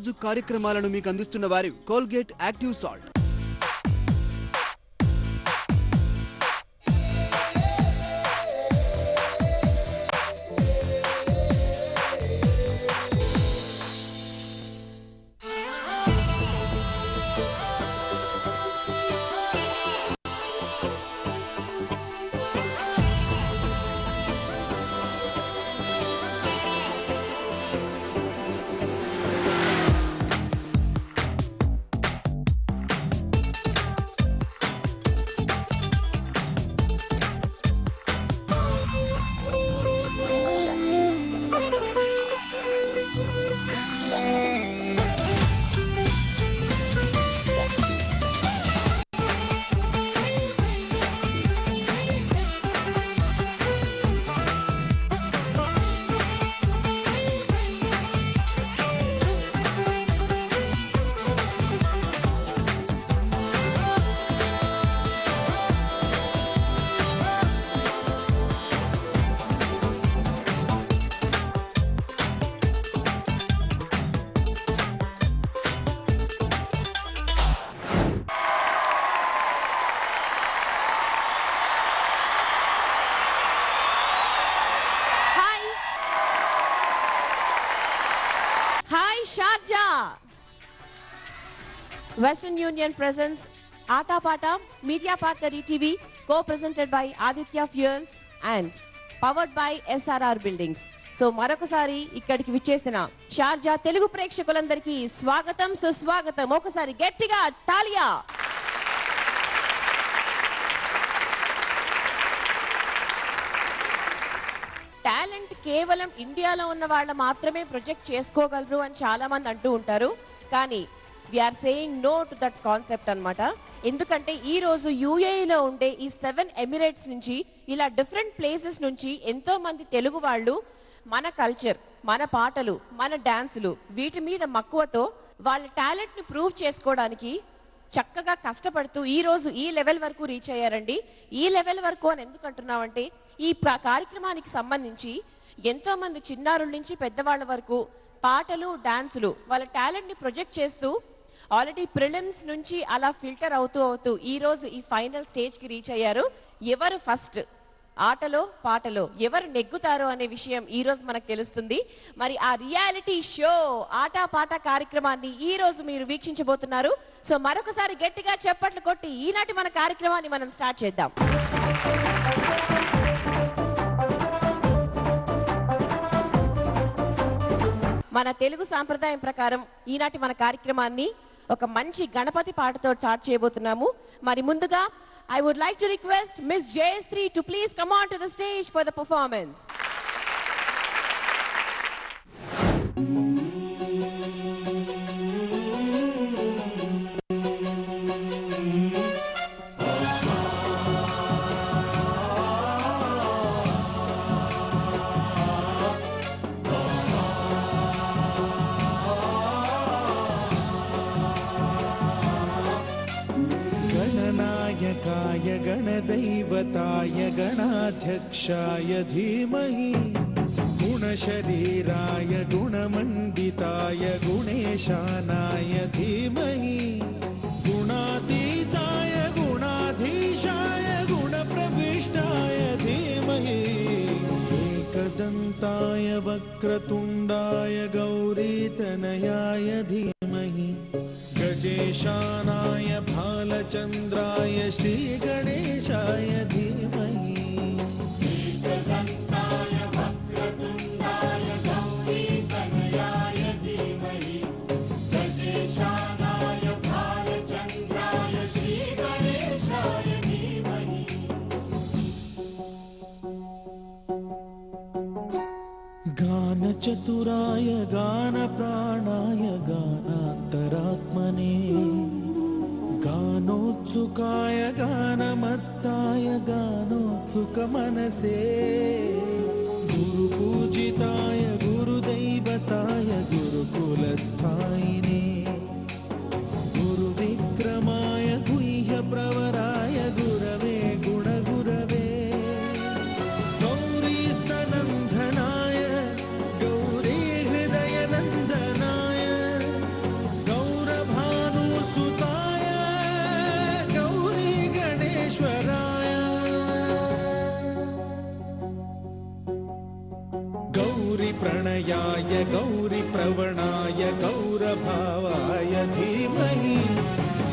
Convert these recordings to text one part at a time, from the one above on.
రోజు కార్యక్రమాలను మీకు అందిస్తున్న వారు Colgate active salt. Western Union presents Aata Paata Media Partner ETV, co-presented by Aditya Fuels and powered by SRR Buildings. So marokasari ikkadiki vichesina Sharjah Telugu prekshakulandariki swagatam suswagatam. Okasari gettiga taaliya. Talent కేవలం ఇండియాలో ఉన్న వాళ్ళ మాత్రమే project చేసుకోగలరు అని చాలా మంది అంటూ ఉంటారు. కానీ we are saying no to that concept అనమాట. ఎందుకంటే ఈ రోజు యూఏఈలో ఉండే ఈ 7 ఎమిరేట్స్ నుంచి ఇలా డిఫరెంట్ ప్లేసెస్ నుంచి ఎంతో మంది తెలుగు వాళ్ళు మన కల్చర్, మన పాటలు, మన డాన్సులు వీటి మీద మక్కువతో వాళ్ళ టాలెంట్ని ప్రూవ్ చేసుకోవడానికి చక్కగా కష్టపడుతూ ఈ రోజు ఈ లెవెల్ వరకు రీచ్ అయ్యారండి. ఈ లెవెల్ వరకు అని ఎందుకు అంటున్నామంటే ఈ కార్యక్రమానికి సంబంధించి ఎంతో మంది చిన్నారుల నుంచి పెద్దవాళ్ళ వరకు పాటలు, డాన్సులు వాళ్ళ టాలెంట్ని ప్రొజెక్ట్ చేస్తూ ఆల్రెడీ ప్రిలిమ్స్ నుంచి అలా ఫిల్టర్ అవుతూ ఈ రోజు ఈ ఫైనల్ స్టేజ్కి రీచ్ అయ్యారు. ఎవరు ఫస్ట్ ఆటలో పాటలో ఎవరు నెగ్గుతారో అనే విషయం ఈ రోజు మనకు తెలుస్తుంది. మరి ఆ రియాలిటీ షో ఆటా పాట కార్యక్రమాన్ని ఈ రోజు మీరు వీక్షించబోతున్నారు. సో మరొకసారి గట్టిగా చప్పట్లు కొట్టి ఈనాటి మన కార్యక్రమాన్ని మనం స్టార్ట్ చేద్దాం. మన తెలుగు సాంప్రదాయం ప్రకారం ఈనాటి మన కార్యక్రమాన్ని ఒక మంచి గణపతి పాటతో స్టార్ట్ చేయబోతున్నాము. మరి ముందుగా I would like to request Miss Jayashree to please come on to the stage for the performance. गणनायकाय गणदैवताय गणाध्यक्षाय धीमहि गुणशरीराय गुणमण्डिताय गुणेशानाय धीमहि गुणातीताय गुणाधीशाय गुणप्रविष्टाय धीमहि एकदन्ताय वक्रतुण्डाय गौरीतनयाय धीमहि गजेशानाय भालचन्द्राय श्रीगणेशाय धीमहि एकदन्ताय वक्रतुण्डाय गौरीतनयाय धीमहि गजेशानाय भालचन्द्राय श्रीगणेशाय धीमहि गानचतुराय गानप्राणाय गानान्तरात्मने गानोत्सुकाय गानमत्ताय गानोत्सुकमनसे गुरुपूजिताय गुरुदैवताय गुरुकुलस्थायिने गुरुविक्रमाय गुह्यप्रवराय गुरवे गुणगुरवे गौरीस्तनन्दनाय गौरीहृदयनन्दनाय धीमहि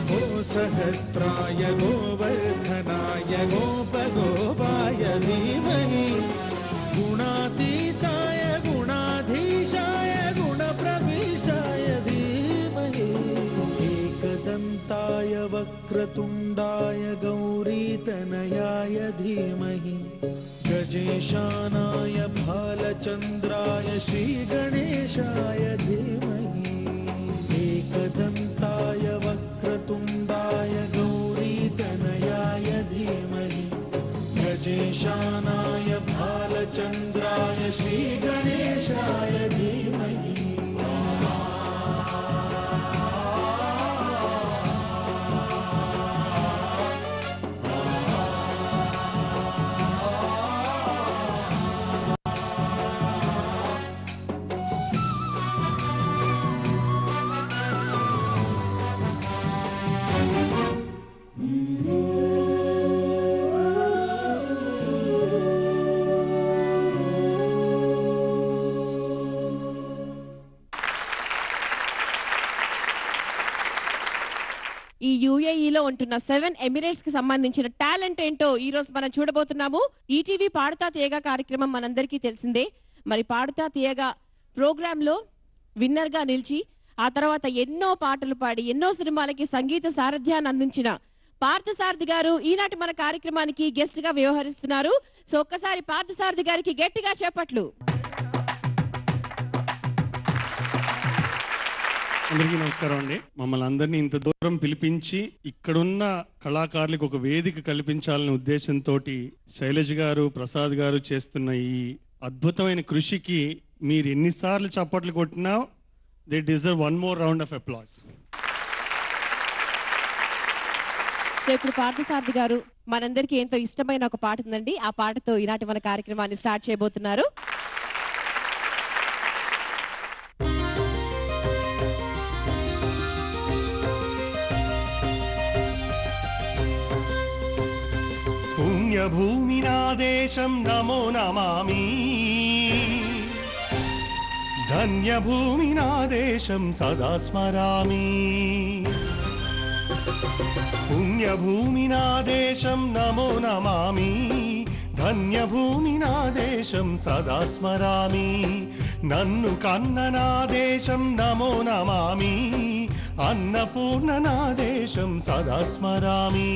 गो सहस्राय गोवर्धनाय गोपगोपाय धीमहि गुणातीताय गुणाधीशाय गुणप्रविष्टाय धीमहि एकदन्ताय वक्रतुण्डाय गौरीतनयाय धीमहि गजेशानाय भालचन्द्राय श्रीगणेशाय धीमहि एकदन्ताय वक्रतुण्डाय गौरीतनयाय धीमहि गजेशानाय भालचन्द्राय श्रीगणेशाय धीमहि ఈ యుఏఈలో ఉంటున్న 7 ఎమిరేట్స్ కి సంబంధించిన టాలెంట్ ఏంటో ఈ రోజు మనం చూడబోతున్నాము. ఈటీవీ పాడుతా తీయగా కార్యక్రమం మనందరికీ తెలిసిందే. మరి పాడుతా తీయగా ప్రోగ్రామ్ లో విన్నర్ గా నిలిచి ఆ తర్వాత ఎన్నో పాటలు పాడి ఎన్నో సినిమాలకి సంగీత సారథ్యాన్ని అందించిన పార్థసారథి గారు ఈనాటి మన కార్యక్రమానికి గెస్ట్ గా వ్యవహరిస్తున్నారు. సో ఒక్కసారి పార్థసారథి గారికి గట్టిగా చప్పట్లు. అందరికీ నమస్కారం అండి. మమ్మల్ని అందరినీ ఇంత దూరం పిలిపించి ఇక్కడున్న కళాకారులకు ఒక వేదిక కల్పించాలనే ఉద్దేశంతో శైలజ గారు, ప్రసాద్ గారు చేస్తున్న ఈ అద్భుతమైన కృషికి మీరు ఎన్నిసార్లు చప్పట్లు కొట్టినా they deserve one more round of applause. So ఇప్పుడు పార్థసారథి గారు మనందరికీ ఎంతో ఇష్టమైన ఒక పాట ఉందండి. ఆ పాటతో ఈనాటి మన కార్యక్రమాన్ని స్టార్ట్ చేయబోతున్నారు. పుణ్యభూమి నా దేశం నమో నమామి, ధన్యభూమి నా దేశం సదా స్మరామి. పుణ్యభూమి నా దేశం నమో నమామి, ధన్యభూమి నా దేశం సదా స్మరామి. నన్ను కన్న నా దేశం నమో నమామి, అన్నపూర్ణ నా దేశం సదా స్మరామి.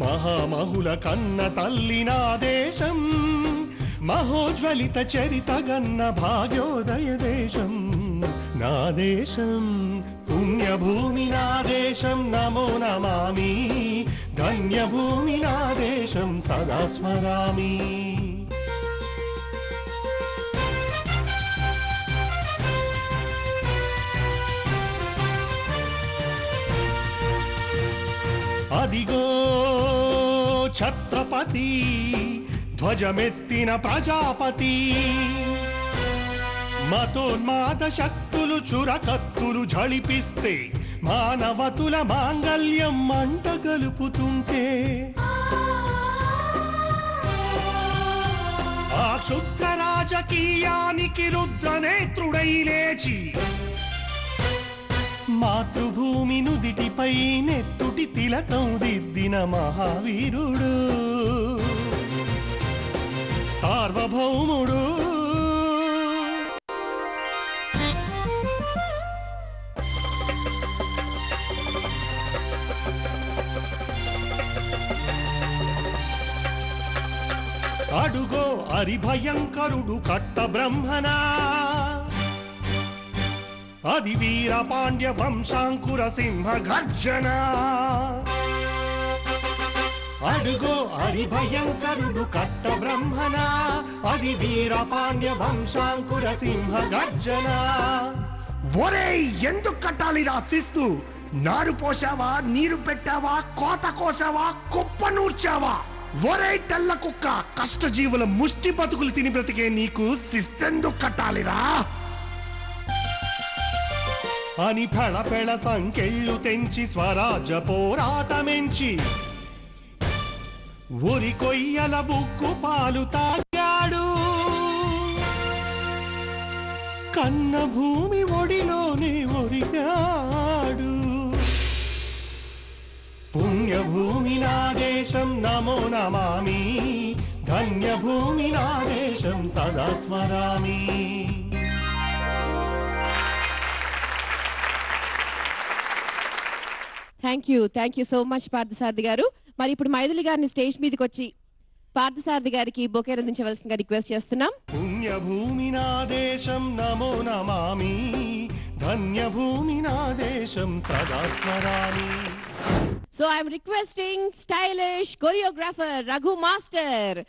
మహామహుల కన్న తల్లి నా దేశం, మహోజ్వలిత చరిత గన్న భాగ్యోదయ దేశం నా దేశం. పుణ్యభూమి నా దేశం నమో నమామి, ధన్యభూమి నా దేశం సదా స్మరామి. అదిగో ఛత్రపతి ధ్వజమెత్తిన ప్రజాపతి, మతోన్మాద శక్తులు చురకత్తులు ఝళిపిస్తే మానవతుల మాంగల్యం మంట గలుపుతుంటే, ఆ క్షుద్ర రాజకీయానికి రుద్రనేత్రుడై లేచి మాతృభూమి నుదిటిపై నెత్తుటి తిలకం దిద్దిన మహావీరుడు సార్వభౌముడు. అడుగో హరిభయంకరుడు కట్ట బ్రహ్మనా, అది వీర పాండ్య వంశాంకుర సింహ గర్జన. అడుగో హరిభయంకరుడు కట్ట బ్రహ్మణ, అది వీర పాండ్య వంశాంకుర సింహ గర్జన. ఒరేయ్, ఎందుకు కట్టాలి రాసిస్తూ? నారు పోసావా, నీరు పెట్టావా, కోత కోసావా, కుప్ప నూర్చావా? ఒరేయ్ తెల్ల కుక్క, కష్టజీవుల ముష్టి బతుకులు తిని బ్రతికే నీకు శిస్తెందుకు కట్టాలిరా అని ఫెళ ఫెళ సంకెళ్ళు తెంచి స్వరాజ్య పోరాటమెంచి ఉరి కొయ్యల బుక్కు పాలు తాగాడు. కన్న భూమి ఒడిలోనే ఒరిగాడు. సదా స్మరామి. Thank you so much Parthasarathi గారు. మరి ఇప్పుడు మైథిలి గారిని స్టేజ్ మీదకి వచ్చి పార్థసారథి గారికి బొకే అందించవలసిందిగా రిక్వెస్ట్ చేస్తున్నాం. పుణ్యభూమి నా దేశం నమో నమామి, ధన్యభూమి నా దేశం సదా స్మరామి. So I'm requesting stylish choreographer Raghu master.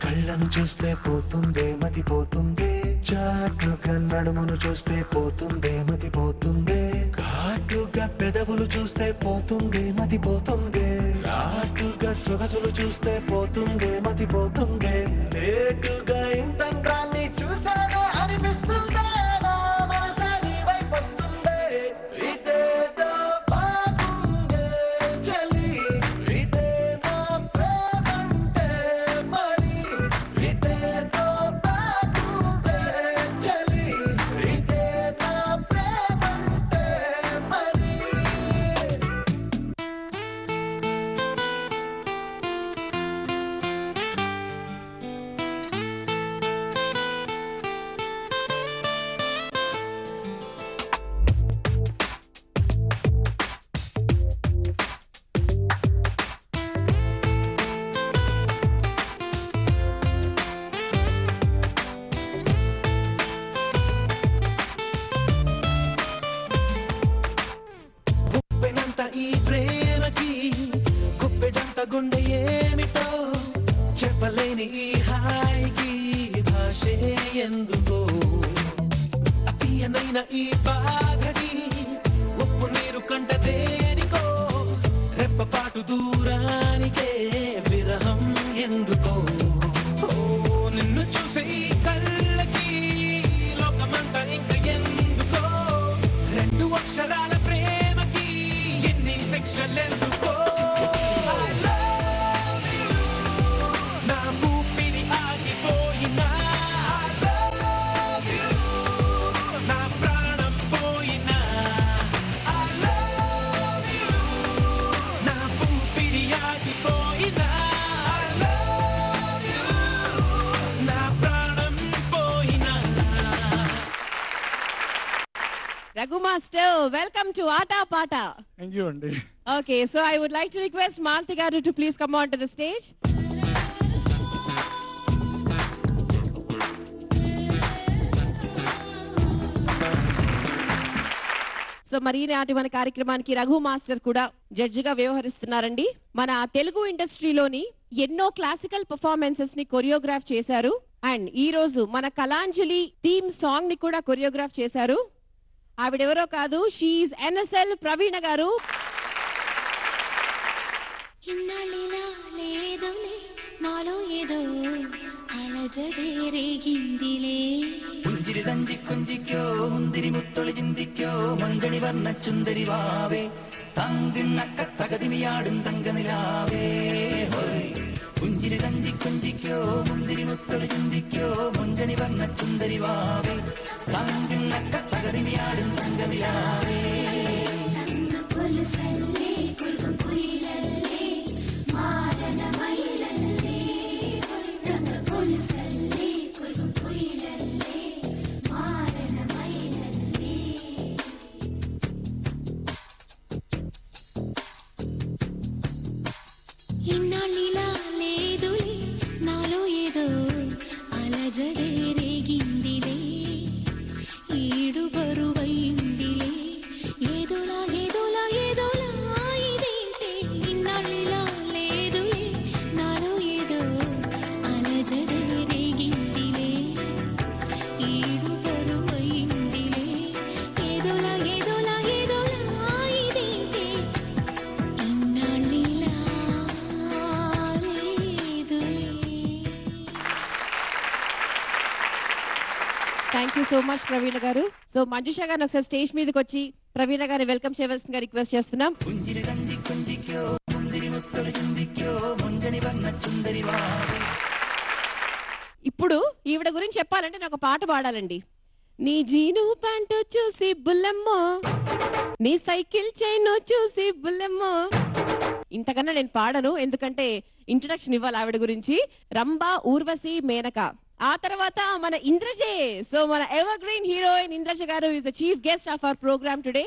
కళ్ళను చూస్తే పోతుందే మతి పోతుందే, చాటుగా నడుమును చూస్తే పోతుందే మతి పోతుందే, ఘాటుగా పెదవులు చూస్తే పోతుందే మతి పోతుందే, రాటుగా సొగసులు చూస్తే పోతుందే మతి పోతుందే, లేటుగా ఇంతంతాన్ని చూసానే అనిపిస్తుందే, నా మనసే నీ వైపు వస్తుందే, ఇదేదో బాగుందే చలి, ఇదే నా ప్రేమంటే మరి, ఇదేదో బాగుందే చలి, ఇదే నా ప్రేమంటే మరి. గుప్పెనంత ఈ ప్రేమకి గుప్పెడంత గుండె ఏమిటో, చెప్పలేని ఈ హాయికి భాషే ఎందుకో, అతీయనైన ఈ బాధకి ఉప్పు నీరు కంట దేనికో, రెప్పపాటు దూరానికే విరహం ఎందుకో, ఓ నిన్ను చూసే ఈ కళ్ళకి లోకమంతా ఇంక ఎందుకో, రెండు అక్షరాల ప్రేమకి ఎన్ని సెక్షన్లెందుకో. I love you, నా ఊపిరి ఆగిపోయినా, I love you, నా ప్రాణం పోయినా, I love you, నా ఊపిరి ఆగిపోయినా, I love you, నా ప్రాణం పోయినా. రఘు మాస్టర్, వెల్కమ్ టు ఆటా పాట. థ్యాంక్ యూ అండి. Okay, so I would like to request Malti garu to please come on to the stage. So మరి ఈనాటి మన కార్యక్రమానికి రఘు మాస్టర్ కూడా జడ్జిగా వ్యవహరిస్తున్నారండి. మన తెలుగు ఇండస్ట్రీలోని ఎన్నో క్లాసికల్ పర్ఫార్మెన్సెస్ ని కొరియోగ్రాఫ్ చేశారు. అండ్ ఈ రోజు మన కళాంజలి థీమ్ సాంగ్ ని కూడా కొరియోగ్రాఫ్ చేశారు. ఆవిడెవరో కాదు, షీఈ్ ఎన్ఎస్ఎల్ ప్రవీణ గారు. ఇన్నాళ్ళిలా లేదులే నాలో ఏదో అలజడే రేగిందిలే, പുഞ്ചിരി തഞ്ചിക്കൊഞ്ചിക്കോ മുന്തിരി മുത്തൊളി ചിന്തിക്കോ മഞ്ചണി വർണ്ണ ചുന്ദരി വാവേ, തങ്കിണ്ണക്ക തകതിമിയാടും തങ്കനിലാവേ ഹോയ്. പുഞ്ചിരി തഞ്ചിക്കൊഞ്ചിക്കോ മുന്തിരി മുത്തൊളി ചിന്തിക്കോ മഞ്ചണി വർണ്ണ ചുന്ദരി വാവേ, തങ്കിണ്ണക്ക തകതിമിയാടും തങ്കനിലാവേ. తన్న కొలుసల్లే కురుగం కుయిలల్లే మారన మైలల్లే, తన్న కొలుసల్లే కురుగం కుయిలల్లే మారన మైలల్లే. ఇన్నాళ్ళిలా లేదులే నాలో ఏదో అలజడే రేగిందిలే, ఈడు బరువైందిలే, ఏదోలా ఏదోలా ఏదోలా ఇదేంటే. ఇన్నాళ్ళిలా లేదులే నాలో ఏదో అలజడే రేగిందిలే, ఈడు బరువైందిలే, ఏదోలా ఏదోలా ఏదోలా ఇదేంటే. ఇన్నాళ్ళిలా లేదులే. థ్యాంక్ యూ సో మచ్ ప్రవీణ గారు. సో మంజుష గారిని ఒకసారి స్టేజ్ మీదకి వచ్చి ప్రవీణ గారిని వెల్కమ్ చేయవలసిందిగా రిక్వెస్ట్ చేస్తున్నాం. പുഞ്ചിരി തഞ്ചിക്കൊഞ്ചിക്കോ മുന്തിരി മുത്തൊളി ചിന്തിക്കോ മഞ്ചണി വർണ്ണ ചുന്ദരി വാവേ. ఇప్పుడు ఈవిడ గురించి చెప్పాలంటే నేను ఒక పాట పాడాలండి. నీ జీను ప్యాంటు చూసి బుల్లెమ్మో, నీ సైకిల్ చైను చూసి బుల్లెమ్మో. ఇంతకన్నా నేను పాడను, ఎందుకంటే ఇంట్రడక్షన్ ఇవ్వాలి ఆవిడ గురించి. రంభ, ఊర్వశి, మేనక. ఆ తర్వాత మన ఇంద్రజే. సో మన ఎవర్ గ్రీన్ హీరోయిన్ ఇంద్రజ గారు is the chief guest of our program today.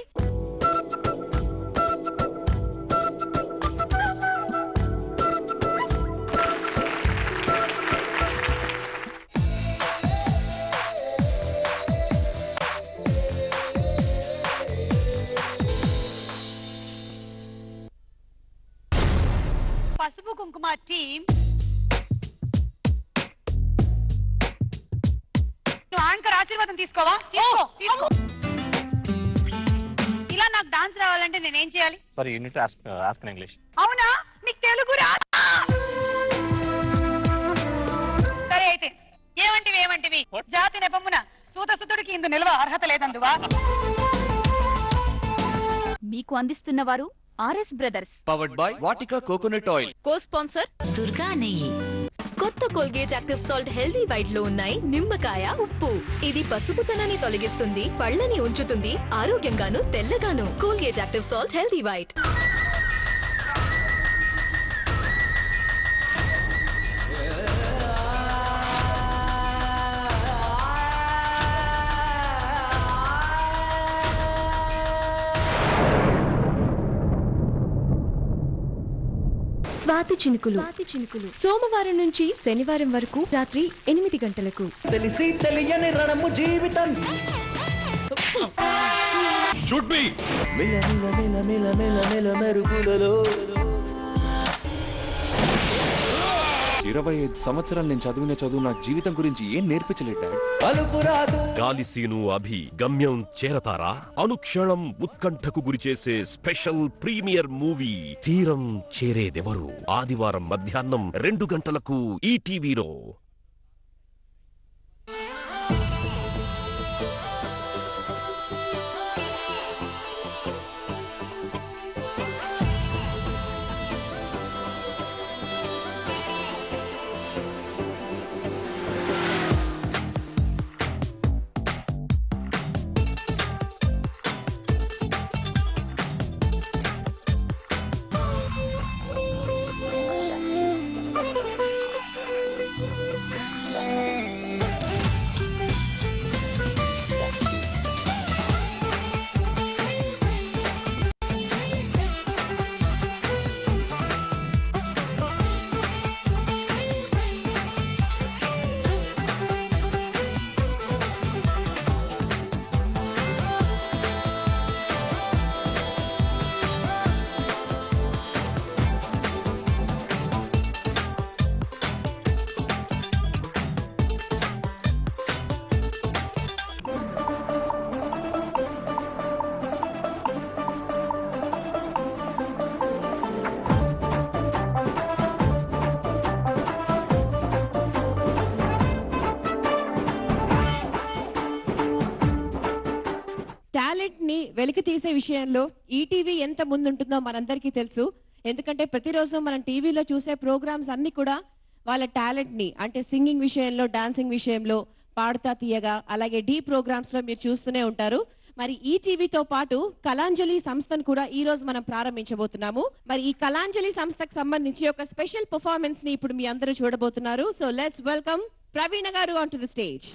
Pasupu Kumkuma team anchor ఆశీర్వాదం తీసుకోవా? తీసుకో. ఇలా నాకు డాన్స్ రావాలంటే నేనేం చేయాలి? Sorry, you need to ask in English. అవునా, నీకు తెలుగు రాదా? సరే అయితే ఏమంటివి జాతి నెపమున సూతసుతుడికి ఇందు నిల్వ అర్హత లేదందువా? మీకు అందిస్తున్న వారు RS brothers, powered by Vatika coconut oil, co sponsor Durga నెయ్యి. కొత్త Colgate active salt healthy white లో ఉన్నాయి నిమ్మకాయ, ఉప్పు. ఇది పసుపుతనాన్ని తొలగిస్తుంది, పళ్ళని ఉంచుతుంది ఆరోగ్యంగాను తెల్లగాను. Colgate active salt healthy white. Swathi Chinukulu సోమవారం నుంచి శనివారం వరకు రాత్రి 8 గంటలకు. తెలిసి తెలియని రణము జీవితం. షూట్ మీ. మెల మెల మెల మెల మెల మెల మెరుగులలో 25 సంవత్సరాలు నేను చదివిన చదువు నాకు జీవితం గురించి ఏం నేర్పించలేదు డాడ్. అలుపు రాదు. గాలిసీను అభి గమ్యం చేరతారా? అనుక్షణం ఉత్కంఠకు గురిచేసే స్పెషల్ ప్రీమియర్ మూవీ తీరం చేరేదెవరు? ఆదివారం మధ్యాహ్నం 2 గంటలకు ఈటీవీలో. టాలెంట్ ని వెలికి తీసే విషయంలో ఈటీవీ ఎంత ముందుంటుందో మనందరికీ తెలుసు. ఎందుకంటే ప్రతిరోజు మనం టీవీలో చూసే ప్రోగ్రామ్స్ అన్ని కూడా వాళ్ళ టాలెంట్ ని, అంటే సింగింగ్ విషయంలో, డాన్సింగ్ విషయంలో, పాడుతా తీయగా, అలాగే డీ ప్రోగ్రామ్స్ లో మీరు చూస్తూనే ఉంటారు. మరి ఈ టీవీతో పాటు కళాంజలి సంస్థను కూడా ఈ రోజు మనం ప్రారంభించబోతున్నాము. మరి ఈ కళాంజలి సంస్థకు సంబంధించి ఒక స్పెషల్ పర్ఫార్మెన్స్ ని ఇప్పుడు మీ అందరూ చూడబోతున్నారు. సో లెట్స్ వెల్కమ్ ప్రవీణ గారు ఆన్ టు ది స్టేజ్.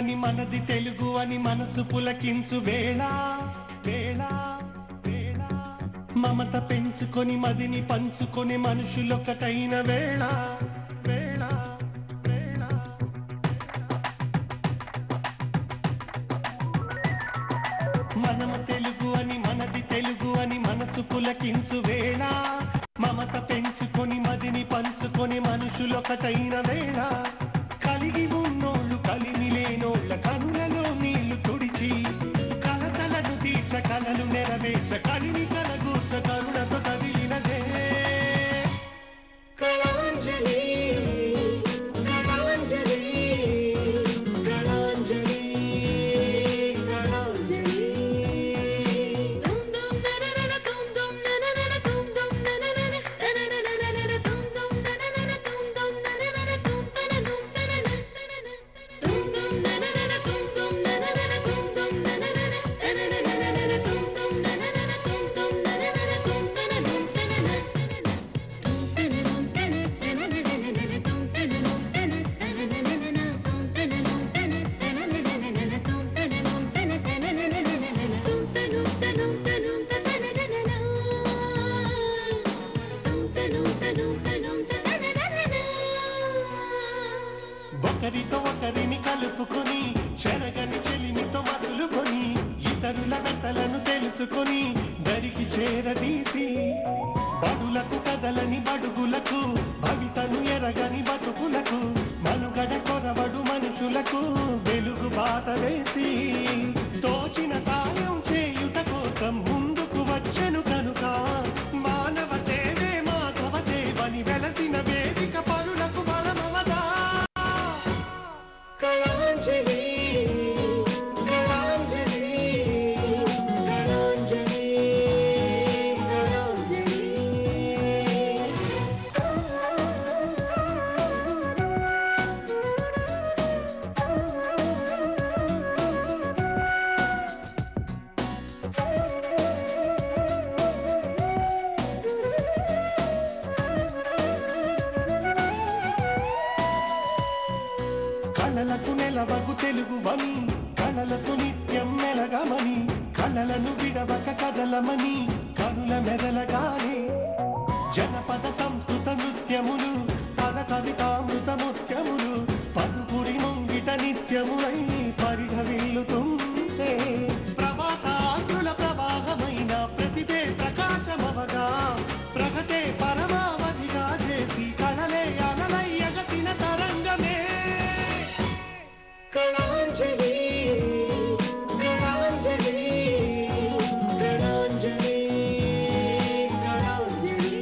అని మనది తెలుగు అని మనసు పులకించు వేళ వేళ వేళ మమత పెంచుకొని మదిని పంచుకొని మనుషులొక్కటైన వేళ వేళ వేళ మనము తెలుగు అని మనది తెలుగు అని మనసు పులకించు వేళ మమత పెంచుకొని మదిని పంచుకొని మనుషులొకటైన వేళ కలిగి ఉన్నోళ్ళు కలిమి లేనోళ్ళ కనులలో నీళ్లు తుడిచి కలతలను తీర్చ కలలు నెరవేర్చ కలిమి కలగూర్చ కరుణతో కదిలినదే కళాంజలి కళాంజలి కళాంజలి కళాంజలి ఒకరితో ఒకరిని కలుపుకొని చెరగని చెలిమితో మసులుకొని ఇతరుల వెతలను తెలుసుకొని దరికి చేరదీసి బడులకు కదలని బడుగులకు భవితను ఎరగని బతుకులకు మనుగడ కొరవడు మనుషులకు వెలుగు బాట వేసి తోచిన సాయం చేయుట కోసం ముందుకు వచ్చెను కనుక మానవ సేవే మాధవ సేవని వెలసిన వేదిక పరులకు వరమవదా కళాంజలి కళాంజలి కళాంజలి కళాంజలి కళలకు నెలవగు తెలుగువని కళలతో నిత్యం మెలగమని కళలను విడవక కదలమని కనుల మెదలగానే జనపద సంస్కృత నృత్యములు పద కవితామృత ముత్యములు పదుపురి ముంగిట నిత్యములై పరిఢవిల్లుతుంటే ప్రవాసాగ్రుల ప్రవాహమైన ప్రతిభే ప్రకాశమవగా ప్రగతే పరమావధిగా చేసి కళలే అలలై ఎగసిన తరంగమే Kalanjali Kalanjali Kalanjali Kalanjali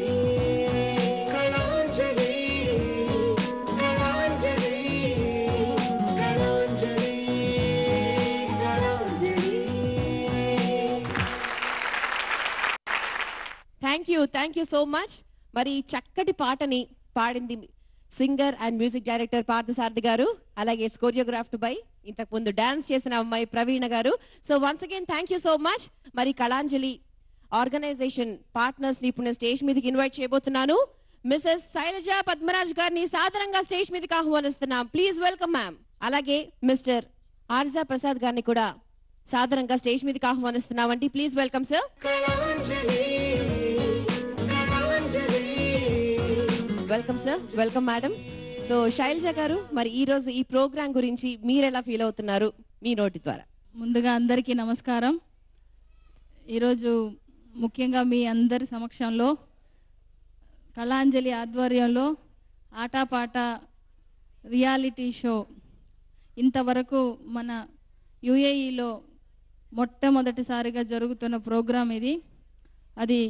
Kalanjali Kalanjali Kalanjali Kalanjali thank you so much. మరి ఈ చక్కటి పాటని పాడింది singer and music director Parthasarathi గారు, అలాగే కొరియోగ్రాఫ్డ్ బై ఇంతకు ముందు డాన్స్ చేసిన అమ్మాయి ప్రవీణ గారు. So once again thank you so much. మరి కళాంజలి ఆర్గనైజేషన్ పార్ట్నర్స్ ని ఇప్పుడు స్టేజ్ మీదకి ఇన్వైట్ చేయబోతున్నాను. మిసెస్ శైలజ పద్మరాజ్ గారిని సాదరంగా స్టేజ్ మీదకి ఆహ్వానిస్తున్నాం. Please welcome ma'am. అలాగే మిస్టర్ ఆర్జా ప్రసాద్ గారిని కూడా సాదరంగా స్టేజ్ మీదకి ఆహ్వానిస్తున్నామండి. Please welcome sir. Welcome sir. Welcome madam. So Shailaja గారు, మరి ఈ రోజు ఈ ప్రోగ్రామ్ గురించి మీరు ఎలా ఫీల్ అవుతున్నారు మీ నోటి ద్వారా? ముందుగా అందరికీ నమస్కారం. ఈరోజు ముఖ్యంగా మీ అందరి సమక్షంలో కళాంజలి ఆధ్వర్యంలో ఆటాపాట రియాలిటీ షో ఇంతవరకు మన యుఏఈలో మొట్టమొదటిసారిగా జరుగుతున్న ప్రోగ్రాం ఇది. అది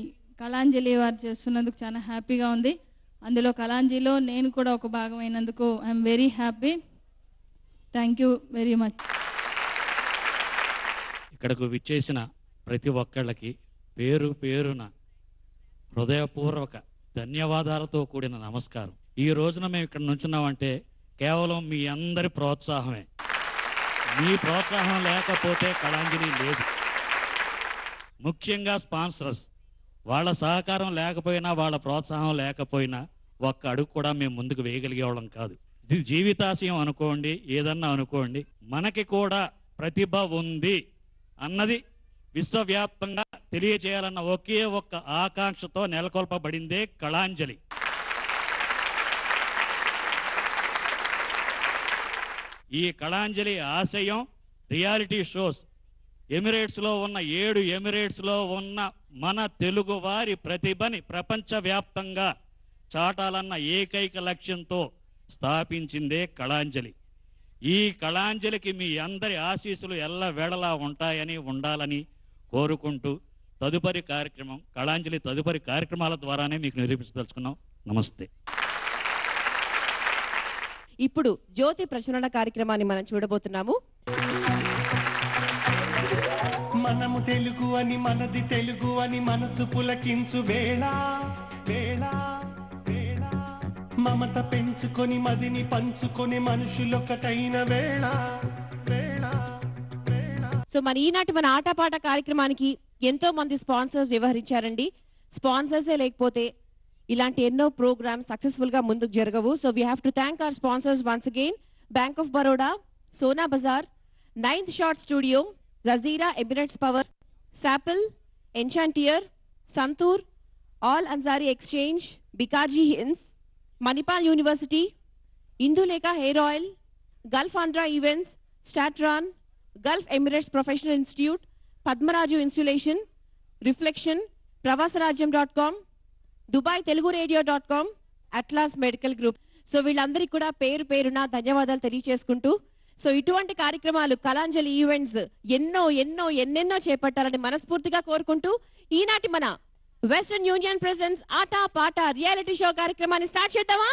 కళాంజలి వారు చేస్తున్నందుకు చాలా హ్యాపీగా ఉంది. అందులో కళాంజలిలో నేను కూడా ఒక భాగమైనందుకు I'm very happy. Thank you very much. ఇక్కడకు విచ్చేసిన ప్రతి ఒక్కళ్ళకి పేరు పేరున హృదయపూర్వక ధన్యవాదాలతో కూడిన నమస్కారం. ఈ రోజున మేము ఇక్కడ నుంచున్నామంటే కేవలం మీ అందరి ప్రోత్సాహమే. మీ ప్రోత్సాహం లేకపోతే కళాంజలి లేదు. ముఖ్యంగా స్పాన్సర్స్, వాళ్ళ సహకారం లేకపోయినా వాళ్ళ ప్రోత్సాహం లేకపోయినా ఒక్క అడుగు కూడా మేము ముందుకు వేయగలిగే వాళ్ళం కాదు. జీవితాశయం అనుకోండి, ఏదన్నా అనుకోండి, మనకి కూడా ప్రతిభ ఉంది అన్నది విశ్వవ్యాప్తంగా తెలియజేయాలన్న ఒకే ఒక్క ఆకాంక్షతో నెలకొల్పబడిందే కళాంజలి. ఈ కళాంజలి ఆశయం రియాలిటీ షోస్ ఎమిరేట్స్లో ఉన్న 7 ఎమిరేట్స్లో ఉన్న మన తెలుగు వారి ప్రతిభని ప్రపంచవ్యాప్తంగా చాటాలన్న ఏకైక లక్ష్యంతో స్థాపించిందే కళాంజలి. ఈ కళాంజలికి మీ అందరి ఆశీస్సులు ఎల్లవేళలా ఉంటాయని ఉండాలని కోరుకుంటూ తదుపరి కార్యక్రమం కళాంజలి తదుపరి కార్యక్రమాల ద్వారానే మీకు నిరూపించదలుచుకున్నాం. నమస్తే. ఇప్పుడు జ్యోతి ప్రచురణ కార్యక్రమాన్ని మనం చూడబోతున్నాము. మనము తెలుగు అని మనది తెలుగు అని మనసు పులకించు వేళ వేళ వేళ మమత పెంచుకొని మదిని పంచుకొని మనుషులొకటైన వేళ వేళ వేళ. సో మన ఈనాటి మన ఆటపాట కార్యక్రమానికి ఎంతో మంది స్పాన్సర్స్ వ్యవహరించారండి. స్పాన్సర్సే లేకపోతే ఇలాంటి ఎన్నో ప్రోగ్రామ్స్ సక్సెస్ఫుల్ గా ముందుకు జరగవు. So we have to thank our sponsors once again. Bank of Baroda, Sona Bazaar, 9th short studio, Jazeera Emirates power, సాపిల్, ఎన్చాంటియర్, Santoor, Al Ansari exchange, Bikaji హిన్స్, Manipal university, Indulekha hair oil, Gulf Andhra events, స్టాట్రాన్, Gulf Emirates professional institute, Padmaraju insulation, reflection, ప్రవాసరాజ్యం.com, Dubai Telugu రేడియో.com, Atlas medical group. So వీళ్ళందరికీ కూడా పేరు పేరున ధన్యవాదాలు తెలియజేసుకుంటూ, సో ఇటువంటి కార్యక్రమాలు కళాంజలి ఈవెంట్స్ ఎన్నెన్నో చేపట్టాలని మనస్ఫూర్తిగా కోరుకుంటూ ఈనాటి మన వెస్టర్న్ యూనియన్ ప్రెజెన్స్ ఆట పాట రియాలిటీ షో కార్యక్రమాన్ని స్టార్ట్ చేద్దామా?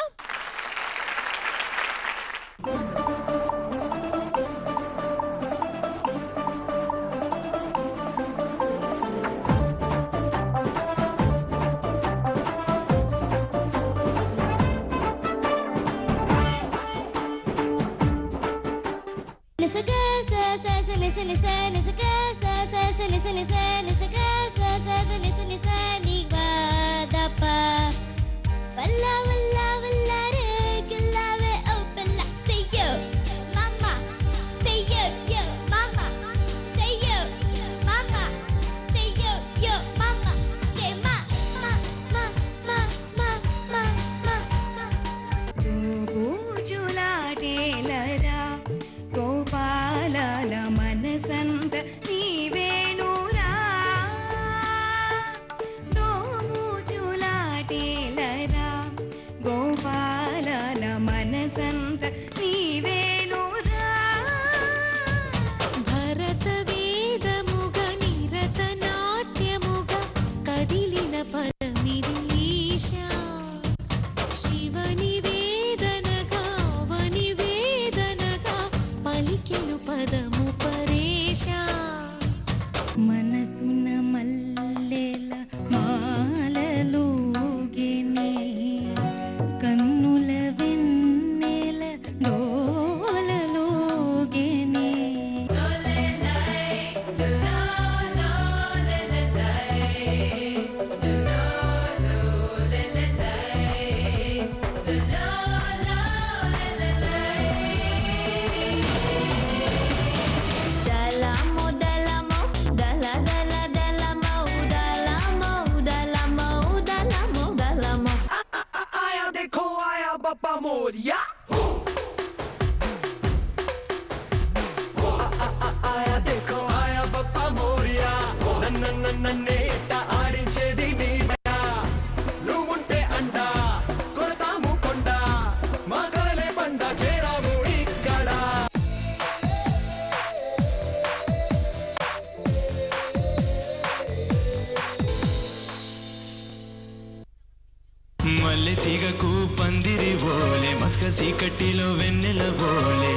మల్లె తీగకు పందిరి ఓలే మస్కసి కట్టిలో వెన్నెల ఓలే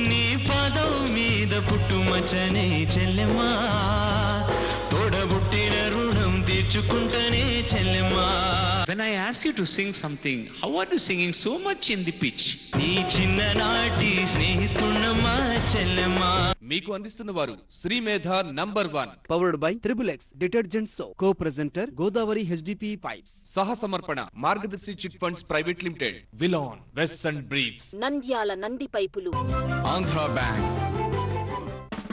నీ పాదం మీద పుట్టుమచ్చనే చెల్లెమ్మా తోడబుట్టిన రుణం తీర్చుకుంటనే చెల్లెమ్మా. When I asked you to sing something, how are you singing so much in the pitch? నీ చిన్ననాటి స్నేహితున్నమ్మా చెల్లెమ్మా. మీకు అందిస్తున్న వారు Srimedha #1 powered by XXX detergent so co presenter Godavari HDP pipes సహ సమర్పణ Margadarsi chit funds private limited విలాన్ vest and briefs Nandyal Nandi పైపులు ఆంధ్ర బ్యాంక్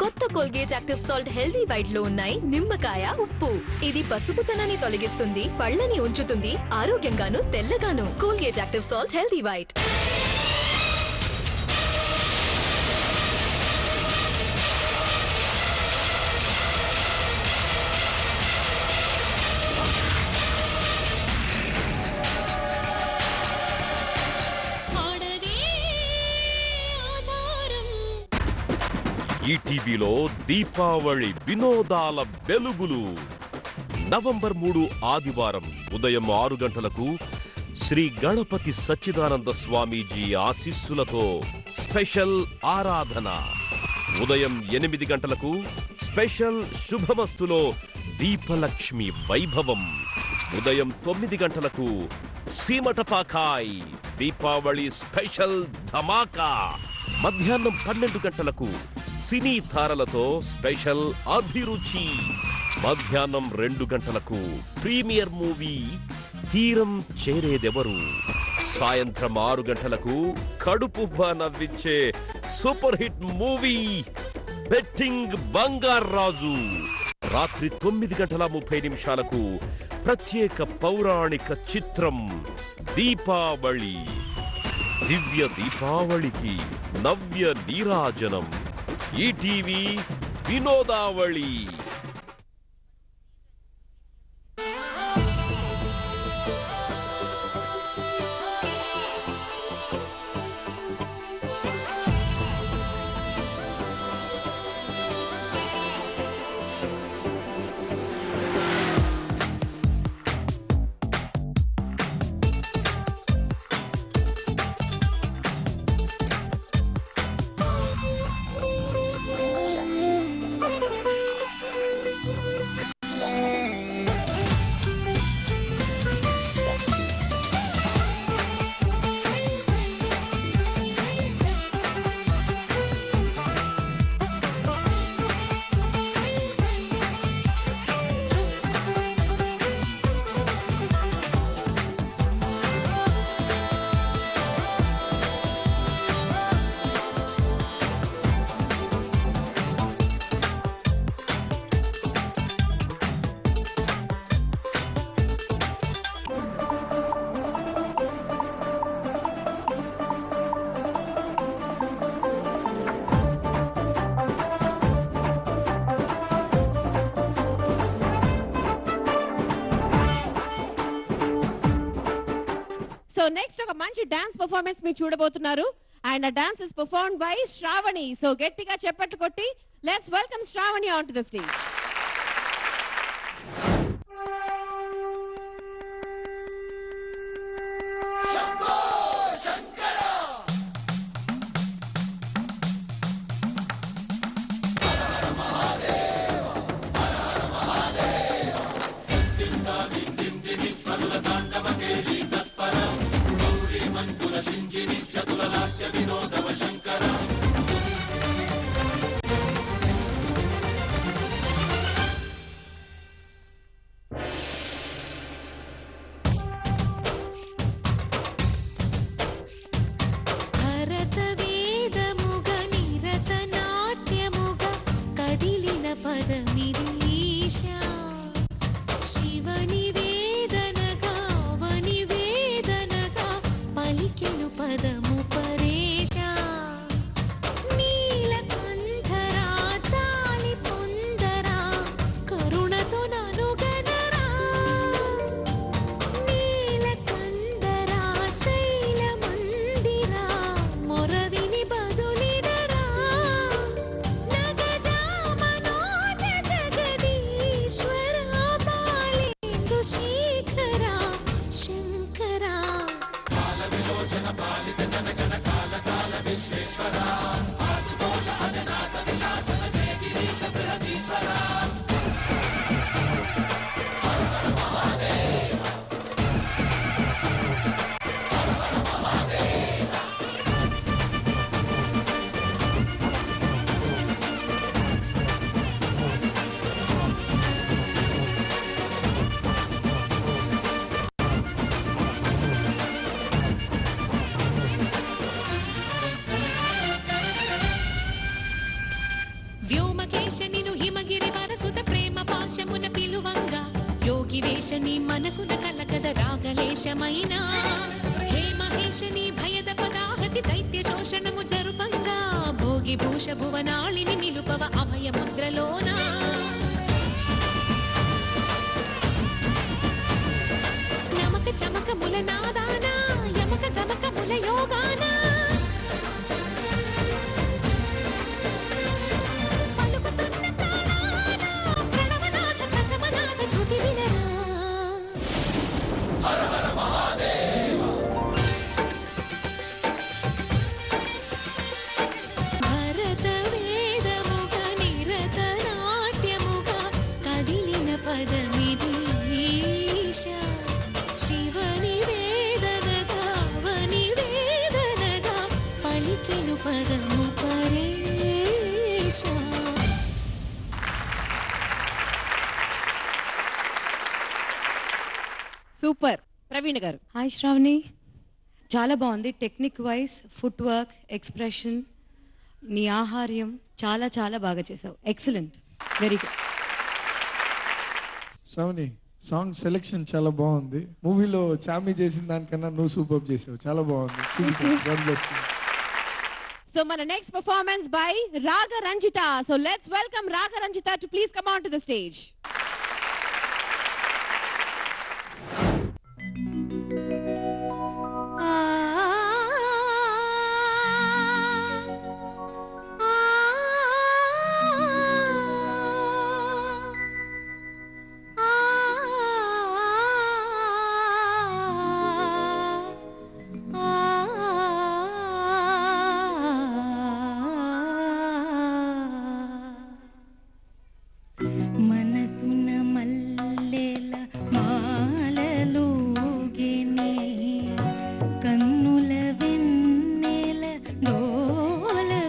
కొత్త Colgate active salt healthy white లో ఉన్నాయి నిమ్మకాయ ఉప్పు. ఇది పసుపుతనాన్ని తొలగిస్తుంది, పళ్ళని ఉంచుతుంది, ఆరోగ్యంగాను తెల్లగాను. Colgate active salt healthy white. ఈటీవీలో దీపావళి వినోదాల వెలుగులు. నవంబర్ 3 ఆదివారం ఉదయం 6 గంటలకు శ్రీ గణపతి సచ్చిదానంద స్వామీజీ ఆశీస్సులతో స్పెషల్ ఆరాధన. ఉదయం 8 గంటలకు స్పెషల్ శుభమస్తులో దీపలక్ష్మి వైభవం. ఉదయం 9 గంటలకు సీమటపాకాయ్ దీపావళి స్పెషల్ ధమాకా. మధ్యాహ్నం 12 గంటలకు సినీ తారలతో స్పెషల్ అభిరుచి. మధ్యాహ్నం 2 గంటలకు ప్రీమియర్ మూవీ తీరం చేరేదెవరు. సాయంత్రం 6 గంటలకు కడుపుబ్బా నవ్వించే super hit movie betting Bangarraju. రాత్రి 9:30 ప్రత్యేక పౌరాణిక చిత్రం దీపావళి. దివ్య దీపావళికి నవ్య నీరాజనం. ఈటీవీ వినోదావళి. సో నెక్స్ట్ ఒక మంచి డాన్స్ పర్ఫార్మెన్స్ మీరు చూడబోతున్నారు. అండ్ ఆ dance is performed by Shravani. So గట్టిగా చప్పట్లు కొట్టి let's welcome Shravani on to the stage. నీ మనసున కలకద రాగలేశమైన హే మహేశని భయద పదాహతి దైత్య శోషణము జరుపంగా భోగి భూష భువనాళిని నిలుపవ అభయ ముద్రలోన నమక చమకముల నాదాన యమక గమకముల యోగాన పలుకుతున్న ప్రాణాన ప్రణవనాథ ప్రథమనాథ శృతి వినరా హర హర మహాదేవ భరత వేదముగ నిరత నాట్యముగ కదిలిన పదమిది ఈశ శివని వేదనగా వని వేదనగా పలికెను పదము పరేశ సూపర్. ప్రవీణ్ గారు. హాయ్ శ్రావణి, చాలా బాగుంది. Technique wise, footwork, expression, నీ ఆహార్యం చాలా చాలా బాగా చేసావు. Excellent, very good. Shravani, song selection చాలా బాగుంది. మూవీలో చామీ చేసిన దానికన్నా నువ్వు సూపర్ చేసావు, చాలా బాగుంది. God bless you. So మన next performance by Raga Ranjita. So let's welcome Raga Ranjita to please come on to the stage. మనసున మల్లెల మాలలోగిని కన్నుల వెన్నెల డోలలోగిని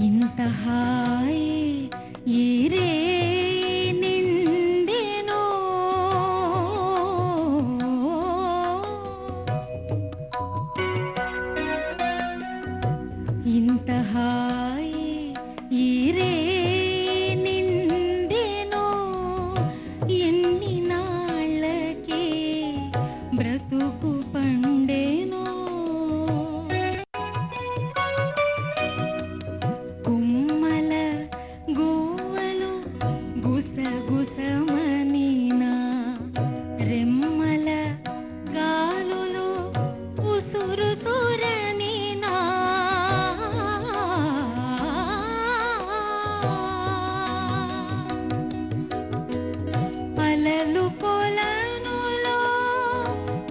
ఇంత హాయి ఈరే నిండెనో ఇంత హాయి ఈరే నిండెనో ఎన్ని నాళ్ళకే బ్రతుకు పండెనో కుమ్మల గువ్వలు గుసగుసమనినా రెమ్మల గాలులు ఉసురుసురనినా అలలు కొలనులో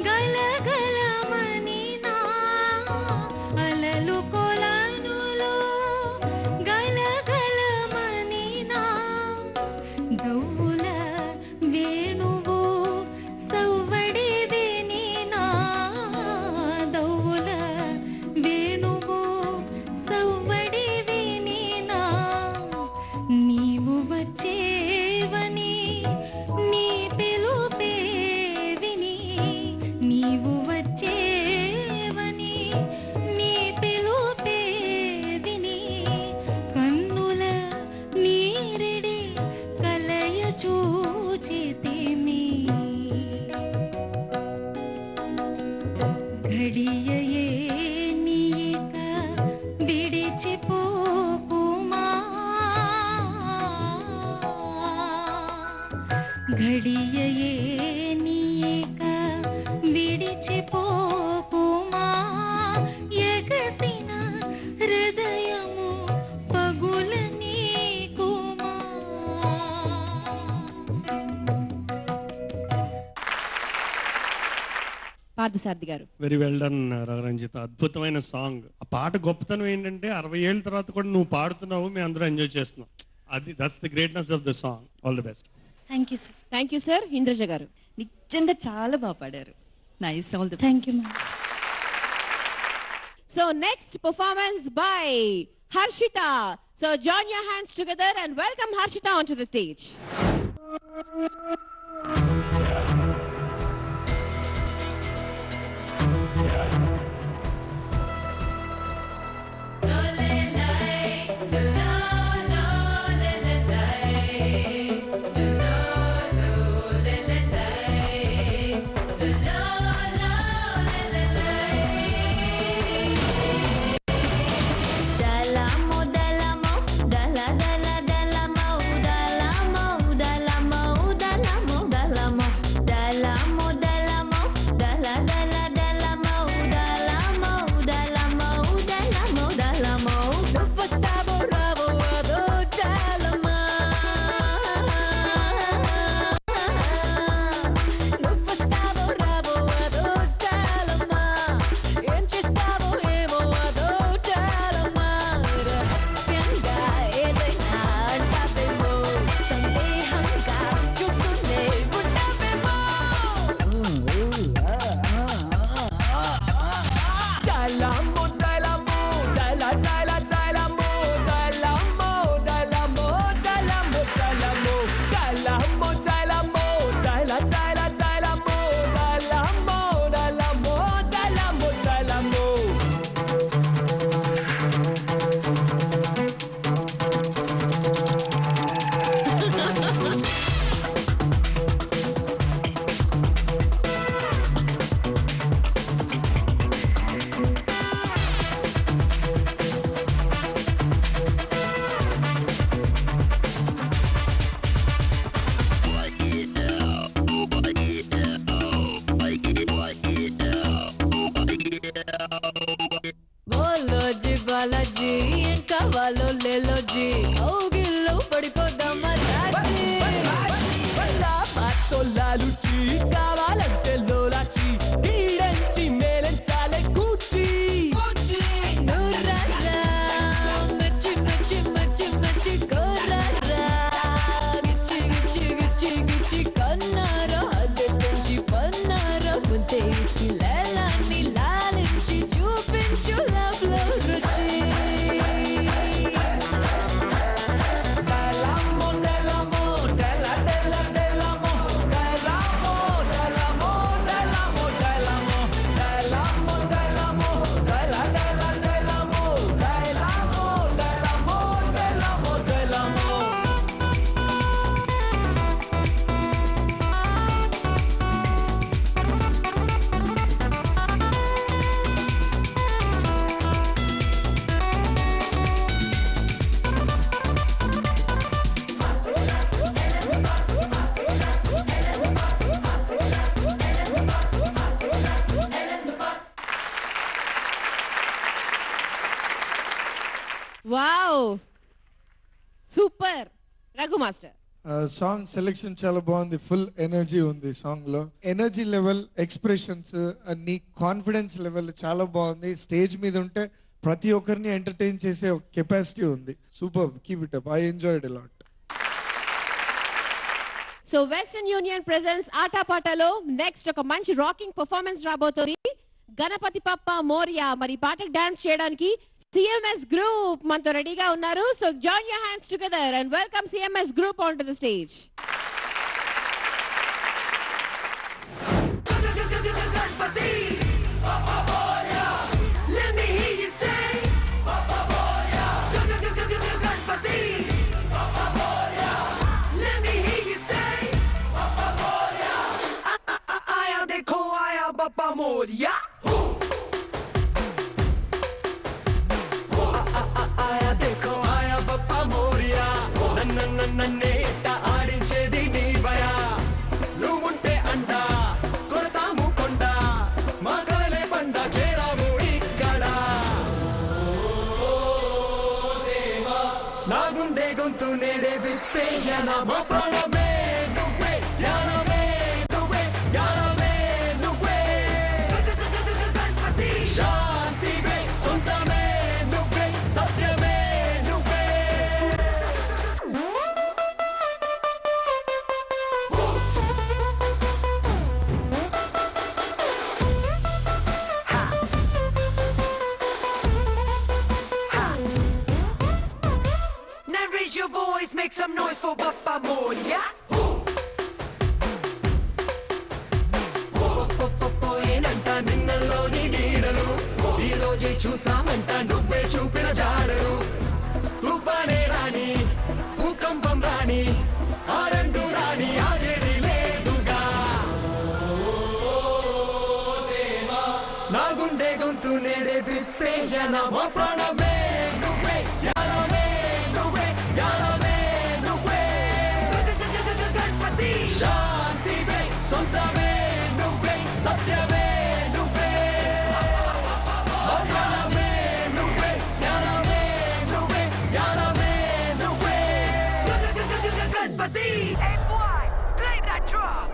గలగలమనినా అలలు కొలనులో గలగలమనినా దౌల వేణువు సవ్వడిదినినా దౌల వేణువు సవ్వడివినినా నీవు వచ్చేవని నీ పిలుపే విని నీవు వచ్చేవని నీ పిలుపే విని కన్నుల నీరెడి కలయ చూచితిమి ఘడియయే నీక విడిచిపోకుమా ఘడియయే నీక విడిచిపోకుమా ఎగసిన హృదయము పగుల నీకుమా. పార్థసారథి గారు. Very well done Ragaranjitha. అద్భుతమైన సాంగ్. ఆ పాట గొప్పతనం ఏంటంటే 60 ఏళ్ళ తర్వాత కూడా నువ్వు పాడుతున్నావు, మేము అందరూ ఎంజాయ్ చేస్తున్నాం. అది that's the greatness of the song. All the best. Thank you sir. Thank you sir. Indraja గారు. నిజంగా చాలా బాగా పాడారు. Nice, all the best. Thank you ma'am. So next performance by Harshita. So join your hands together and welcome Harshita onto the stage. Wow super. Raghu master song selection చాలా బాగుంది. Full energy ఉంది song లో. Energy level, expressions, నీ confidence level చాలా బాగుంది. Stage మీద ఉంటే ప్రతి ఒక్కరిని ఎంటర్టైన్ చేసే కెపాసిటీ ఉంది. Super, keep it up. I enjoyed a lot. So western union presence ఆటపాటలో నెక్స్ట్ ఒక మంచి రాకింగ్ పర్ఫార్మెన్స్ రాబోతుంది. గణపతి పప్ప మోరియా. మరి పాటకు డాన్స్ చేయడానికి CMS గ్రూప్ మనతో రెడీగా ఉన్నారు. So join your hands together and welcome CMS group on to the stage. Papa Moria. Aya dekho aya Papa Moria. Nanne itta aadinchedi nee baya. Nuvunte anda kodatamu konda. Magale panda cheramu ikkada. Deva na gunde gontu nede vitte yana ma praname nuvve yaname nuvve yaname. Your voice, make some noise for Papa Moria. పోయేనంట నిన్నల్లోని నీడలు, ఈ రోజే చూసామంట నువ్వే చూపిన జాడలు. తుఫానే రాని భూకంపం రాని ఆ రెండు రాని ఆగేది లేదుగా. నా గుండె గొంతు నేడే విప్పే జన మా ప్రాణమే నువ్వే యానమే నువ్వే యానమే నువ్వే. శాంతివే సొంతమే నువ్వే సత్యమే నువ్వే. మా ప్రాణమే నువ్వే యానమే నువ్వే యానమే నువ్వే. Ganapati. Hey boy, play that drum.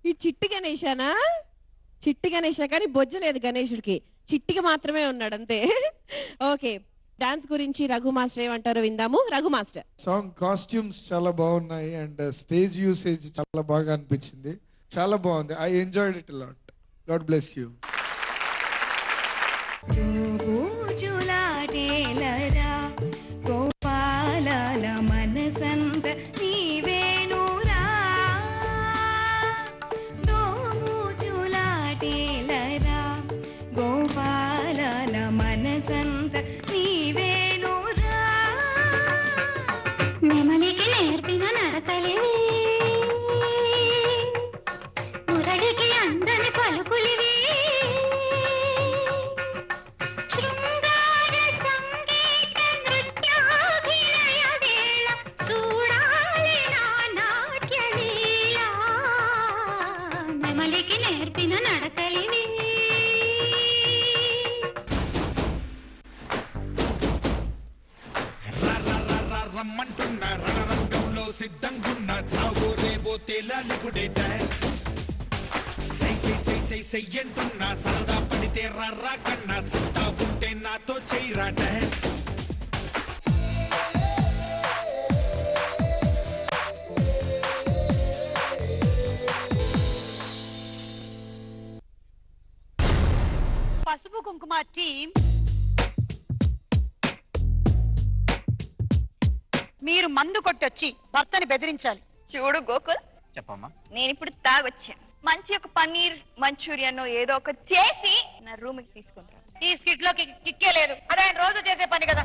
ఈ చిట్టి గణేశానా? చిట్టి గణేష కానీ బొజ్జలేదు గణేశుడికి, చిట్టికి మాత్రమే ఉన్నాడు అంతే. ఓకే, డాన్స్ గురించి రఘు మాస్టర్ ఏమంటారో విందాము. రఘు మాస్టర్. సాంగ్ కాస్ట్యూమ్స్ చాలా బాగున్నాయి అండ్ స్టేజ్ యూసేజ్ చాలా బాగా అనిపించింది. చాలా బాగుంది. I enjoyed it lot. God bless you. Gopala మనసంత నీవేనురా, దోముజులాటేలరా గోపాల మనసంత నీవేనురా. నెమలికి నేర్పిన నడతలివి, మురళికి అందని పలుకులివి, రమ్మంటున్న రణరంగంలో సిద్ధంగున్న చావో రేవో తేలాలిపుడే డాన్స్. సై సై సై సై సై అంటున్నా సరదా పడితే రర్రా కన్నా సిద్ధా ఉంటే నాతో చేయరా డాన్స్. పసుపు కుంకుమ టీం మీరు మందు కొట్టొచ్చి భర్తని బెదిరించాలి. చూడు గోకుల్, చెప్పమ్మా. నేను ఇప్పుడు తాగొచ్చా. మంచి ఒక పన్నీర్ మంచూరియన్ ఏదో ఒక చేసి నా రూమ్ కి తీసుకుంటాను. ఈ స్కిట్ లో కిక్కే లేదు, అదే ఆయన రోజు చేసే పని కదా.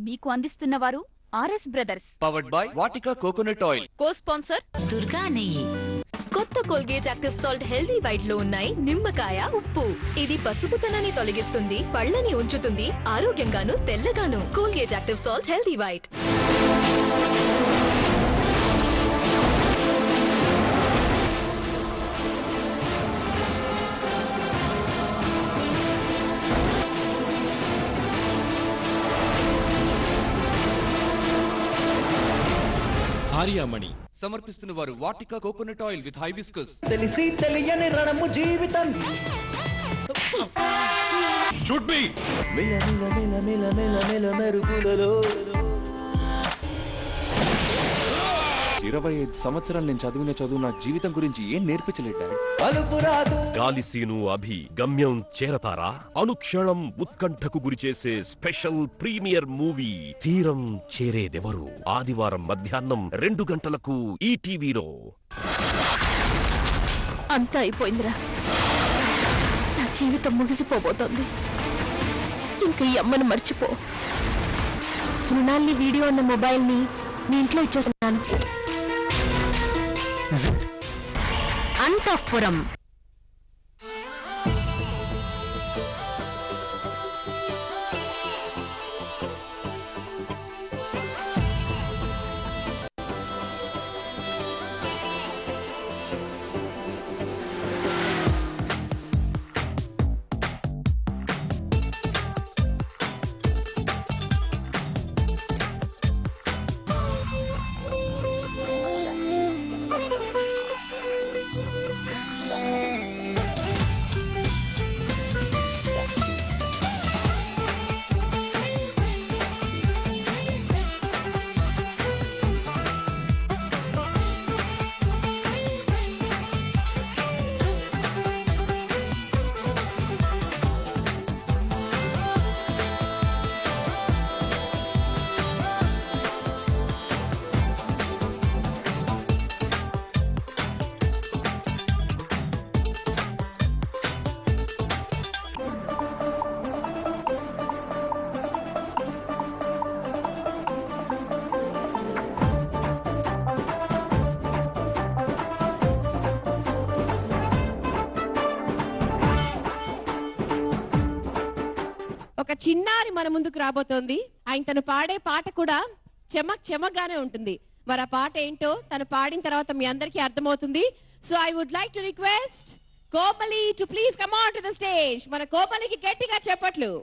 మీకు అందిస్తున్న వారు RS brothers, powered by Vatika coconut oil, co sponsor Durga నెయ్యి. కొత్త Colgate active salt healthy white లో ఉన్నాయి నిమ్మకాయ, ఉప్పు. ఇది పసుపుతనాన్ని తొలగిస్తుంది, పళ్ళని ఉంచుతుంది, ఆరోగ్యంగాను తెల్లగాను. Colgate active salt healthy white. ఆర్యామణి సమర్పిస్తున్న వారు Vatika coconut oil with hibiscus. తెలిసి తెలియని రణము జీవితం. షూట్ మీ. మిల మిల మిల మిల మిల మిల మెరుగులలో 25 సంవత్సరాలు నేను చదివిన చదువు నా జీవితం గురించి ఏం నేర్పించలేట. గాలిసీను అభి గమ్యం చేరతారా? అనుక్షణం ఉత్కంఠకు గురిచేసే స్పెషల్ ప్రీమియర్ మూవీ తీరం చేరేదెవరు? ఆదివారం మధ్యాహ్నం 2 గంటలకు ఈటీవీలో. అంతా అయిపోయిందిరా, నా జీవితం ముగిసిపోబోతోంది. ఇంకా ఈ అమ్మను మర్చిపో. మృణాల్ని వీడియో ఉన్న మొబైల్ని నీ ఇంట్లో ఇచ్చేస్తున్నాను. అంతఃపురం. ఒక చిన్నారి మన ముందుకు రాబోతోంది. ఆయన తను పాడే పాట కూడా చెమక్గానే ఉంటుంది. మరి ఆ పాట ఏంటో తను పాడిన తర్వాత మీ అందరికీ అర్థమవుతుంది. So I would like to request Komali to please come on to the stage. మన కోమలికి గట్టిగా చెప్పట్లు.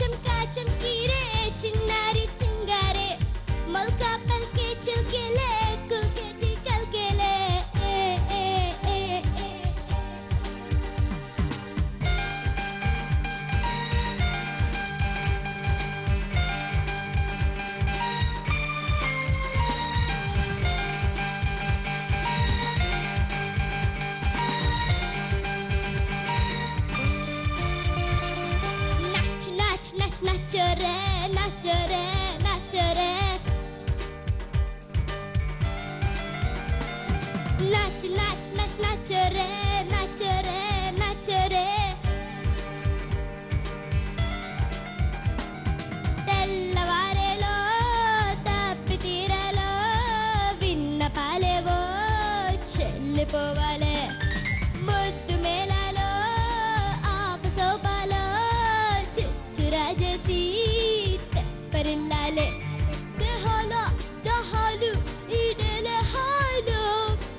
చంకా చంకీ రే చిన్నారి చింగారే మల్కా పల్కే చిల్కేలే కుల్కేటి కల్కేలే ఏ ఏ ఏ ఏ nachore, nachore, nachore. Nach, nach, nach, nachore, nachore, nachore. తెల్లవారేలో తప్పి తీరలో విన్న పాలేవో చెల్లిపోవాలే ముద్దు మేళలో ఆపసోపాలో చిచ్చురాజేసి తెప్పరిల్లాలే దహాలు ఈడేలే హాలో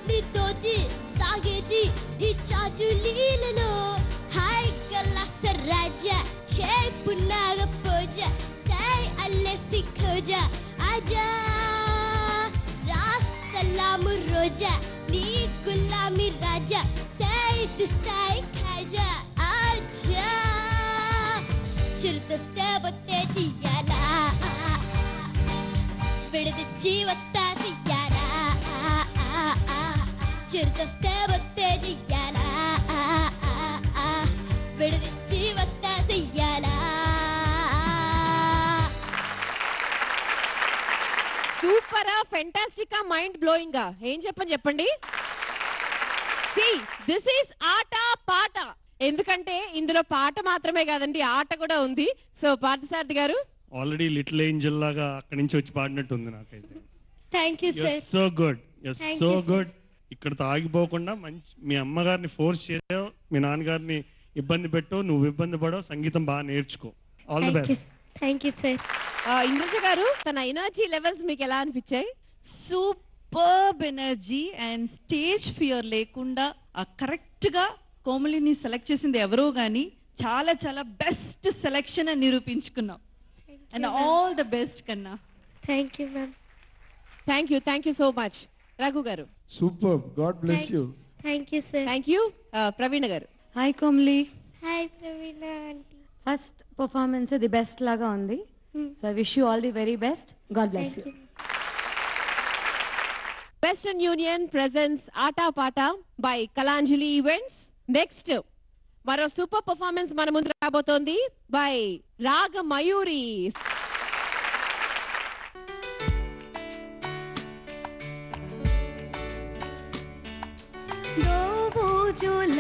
నీతోటి సాగేటి ఈ చాటు లీలలో హాయ్ కల్లాస రాజా చేపు నాగ పూజ సై అల్లెసి ఖోజా ఆజా రాసలాము రోజా నీ గులామి రాజా సై తుసై ఖాజా ఆజా చిరుతొస్తే బొత్తే చెయ్యాలా విడదిచ్చి వత్తాసియ్యాలా చిరుతొస్తే బొత్తే చెయ్యాలా విడదిచ్చి వత్తాసియ్యాలా సూపరా, ఫెంటాస్టికా, మైండ్ బ్లోయింగా? ఏం చెప్పండి. సి దిస్ ఈస్ ఆట పాట. ఎందుకంటే ఇందులో పాట మాత్రమే కాదండి, ఆట కూడా ఉంది. సో పార్థసారథి గారు ఆల్రెడీ లిటిల్ ఏంజల్ లాగా అక్కడి నుంచి వచ్చి పాడినట్టు ఉంది నాకైతే. Thank you sir. So good, Thank so you, sir. Good. ఇక్కడతో ఆగిపోకుండా మంచి మీ అమ్మగారిని ఫోర్స్ చేసావు, మీ నాన్నగారిని ఇబ్బంది పెట్టు, నువ్వు ఇబ్బంది పడవు, సంగీతం బాగా నేర్చుకో. All the best. Thank you sir. Indraja గారు, తన ఎనర్జీ లెవెల్స్ మీకు ఎలా అనిపించాయి? Superb energy and stage fear లేకుండా కరెక్ట్ గా కోమలిని సెలెక్ట్ చేసింది ఎవరో గానీ చాలా చాలా బెస్ట్ సెలెక్షన్ అని నిరూపించుకున్నాం. అండ్ ఆల్ ద బెస్ట్ కన్నా. Thank you ma'am. Thank you so much. Raghu గారు super, God bless you. Thank you sir. Thank you. Praveena గారు. Hi Komli. Hi Praveena aunty. First performance the best లాగా ఉంది. So I wish you all the very best. God bless you. Western union presence ఆటా పాట by Kalanjali events. Next మరో super performance మన ముందు రాబోతోంది by రాగ మయూరి.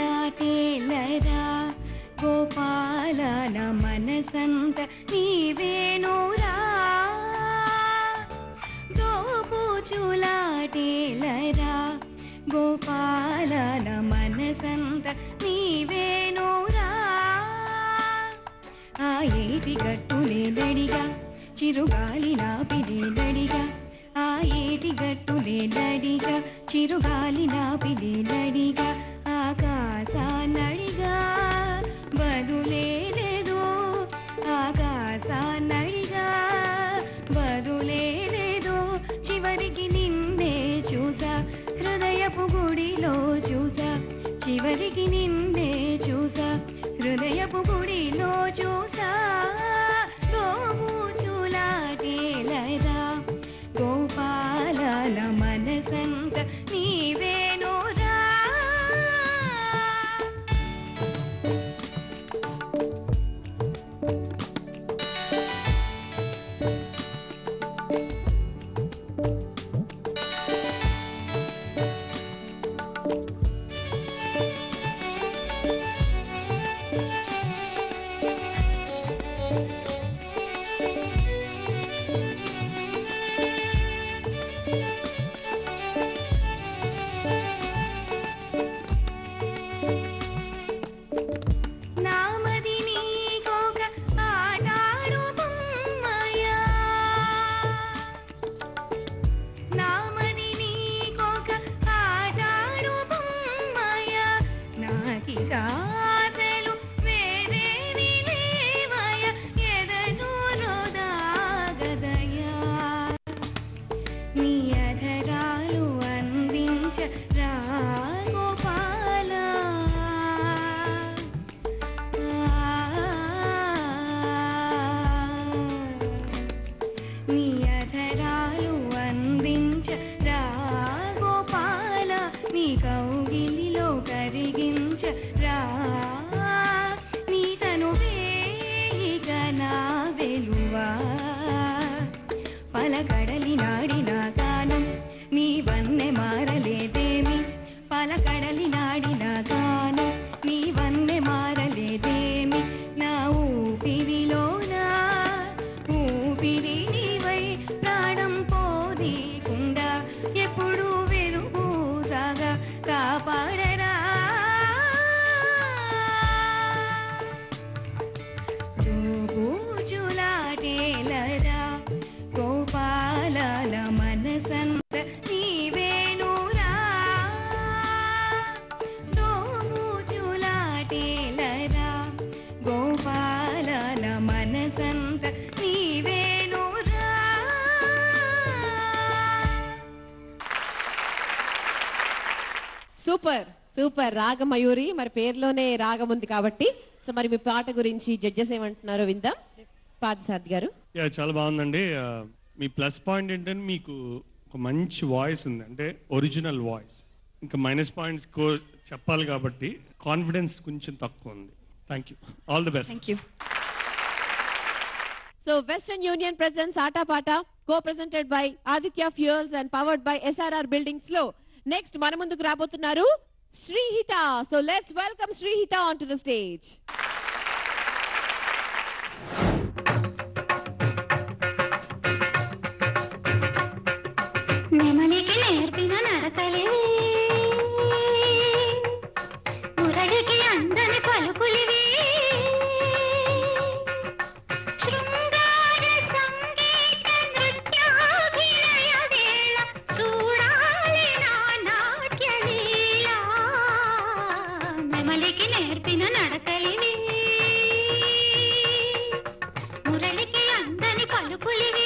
దోబూజులాటేలరా గోపాల నా మనసంత నీవేనోరా దోబూజులాటేలరా గోపాల నా మనసంత నీవేనోరా ఆ ఏటి గట్టులే నడిగా చిరుగాలి నాపిలే నడిగా ఆ ఏటి గట్టులే నడిగా చిరుగాలి నాపిలే నడిగా ఆకాశాన్నడిగా బదులేదో ఆకాశాన్నడిగా బదులేదో చివరికి నిన్నే చూసా హృదయపు గుడిలో చూసా చివరికి నిన్నే చూసా హృదయపు గుడిలో చూసా గోబూచులాటేలరా గోపాల నా మనసంత నీవేనోరా. సూపర్ సూపర్ రాగమయూరి, మరి పేరులోనే రాగం ఉంది కాబట్టి. సో మరి మీ పాట గురించి జడ్జెస్ ఏమంటున్నారో విందాం. పార్థసారథి గారు. చాలా బాగుందండి. మీ ప్లస్ పాయింట్ ఏంటంటే మీకు ఒక మంచి వాయిస్ ఉంది, అంటే ఒరిజినల్ వాయిస్. ఇంకా మైనస్ పాయింట్స్ చెప్పాలి కాబట్టి కాన్ఫిడెన్స్ కొంచెం తక్కువ ఉంది. Thank you, all the best. Thank you. So western union presents ఆటా పాట, co-presented by Aditya Fuels and powered by SRR Buildings లో నెక్స్ట్ మన ముందుకు రాబోతున్నారు Srihitha. So let's welcome Srihitha on to the stage. నెమలికి నేర్పిన నడకలే, మురళికి అందని పలుకులివి, శృంగార సంగీత నృత్యాభినయ వేళ చూడాలి నా నాట్య లీల. నెమలికి నేర్పిన నడకలివి, మురళికి అందని పలుకులివి,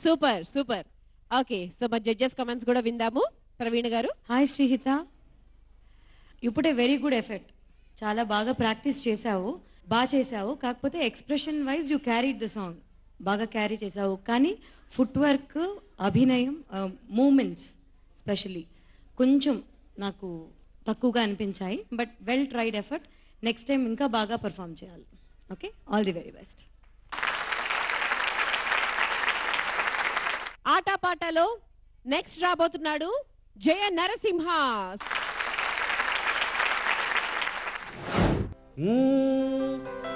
సూపర్ సూపర్. ఓకే, సో మా జడ్జెస్ కామెంట్స్ కూడా విందాము. Praveen garu. Hi Srihitha, you put a very good effort. చాలా బాగా ప్రాక్టీస్ చేసావు, బాగా చేసావు. కాకపోతే expression wise you carried the song, బాగా క్యారీ చేసావు. కానీ ఫుట్ వర్క్, అభినయం, మూమెంట్స్ స్పెషల్లీ కొంచెం నాకు తక్కువగా అనిపించాయి. But well tried effort. Next time ఇంకా బాగా పర్ఫామ్ చేయాలి. Okay, all the very best. ఆటపాటలో నెక్స్ట్ రాబోతున్నాడు జయ నరసింహ.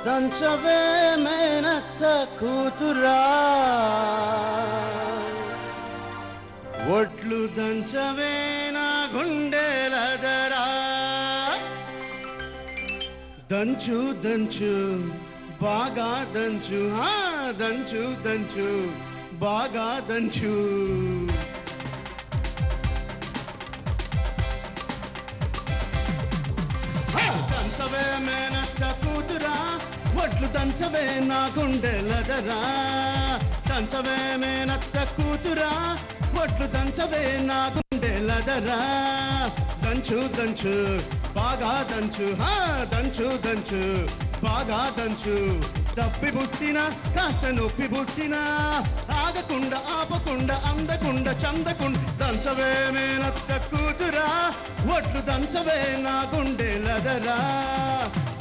దంచవే మేనత్త కూతురా, ఒట్లు దంచవే నా గుండెలదరా, దంచు దంచు బాగా దంచు, దంచు దంచు బాగా దంచు. దంచవే మేనత్త కూతురా, ఒట్లు దంచవే నా గుండెలదరా, దంచవే మేనత్త కూతురా, ఒట్లు దంచవే నా గుండెలదరా, దంచు దంచు బాగా దంచు, దంచు దంచు బాగా దంచు. తప్పి పుట్టినా కాస్త నొప్పి పుట్టినా ఆగకుండా ఆపకుండా అందకుండా చందకుండా దంచవే మేనత్త కూతురా, ఒట్లు దంచవే నా గుండెలదరా,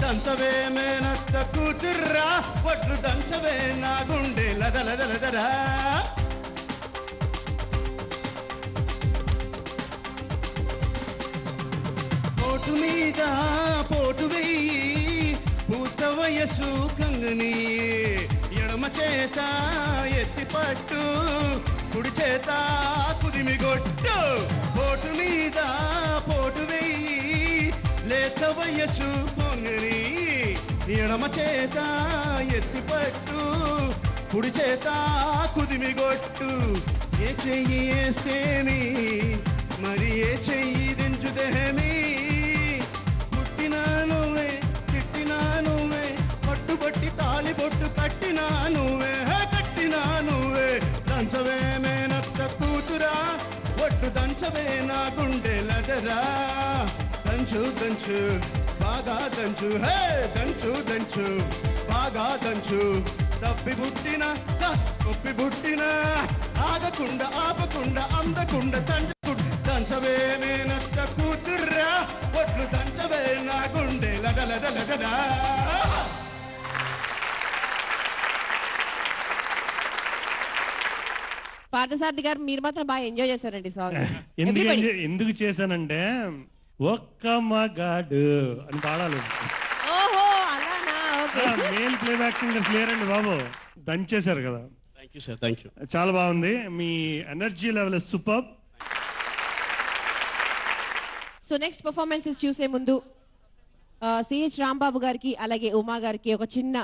దంచవే మేనత్త కూతురా, ఒట్లు దంచవే నా గుండెలదలదలదరా. పోటు మీద పోటు వెయ్యి పూత వయసు కంగని ఎడమ చేత ఎత్తి పట్టు కుడి చేత కుదిమి గొట్టు పోటు మీద పోటు వెయ్యి లేత వయసు పొంగని ఎడమ చేత ఎత్తి పట్టు కుడి చేత కుదిమి గొట్టు ఏ చెయ్యి వేస్తేమి మరి ఏ చెయ్యి దించుదేమి పుట్టినా నువ్వే తిట్టినా నువ్వే పట్టుబట్టి తాళి బొట్టు కట్టినా నువ్వే కట్టినా నువ్వే దంచవే మేనత్త కూతురా ఒట్టు దంచవే నా గుండెలదరా దంచు దంచు బాగా దంచు హే దంచు దంచు బాగా దంచు తప్పి పుట్టిన తప్పి పుట్టిన ఆగకుండా ఆపకుండా అందకుండా దంచవే మేనత్త కూతుర్రా ఒట్లు దంచవే నా గుండె లదలదలదలా. పార్థసారథి గారు మీరు మాత్రం బాగా ఎంజాయ్ చేశారండి సాంగ్. ఎందుకు చేశానంటే ఒక్క మగాడు అని పాడాలి. ఓహో అలానా, ఓకే. మేల్ ప్లేబ్యాక్ సింగర్స్ లేరండి బాబు, దంచేశారు కదా. Thank you sir, thank you. చాలా బాగుంది, మీ energy level super. So next performances చూసే ముందు సిహెచ్ రాంబాబు గారికి అలాగే ఉమా గారికి ఒక చిన్న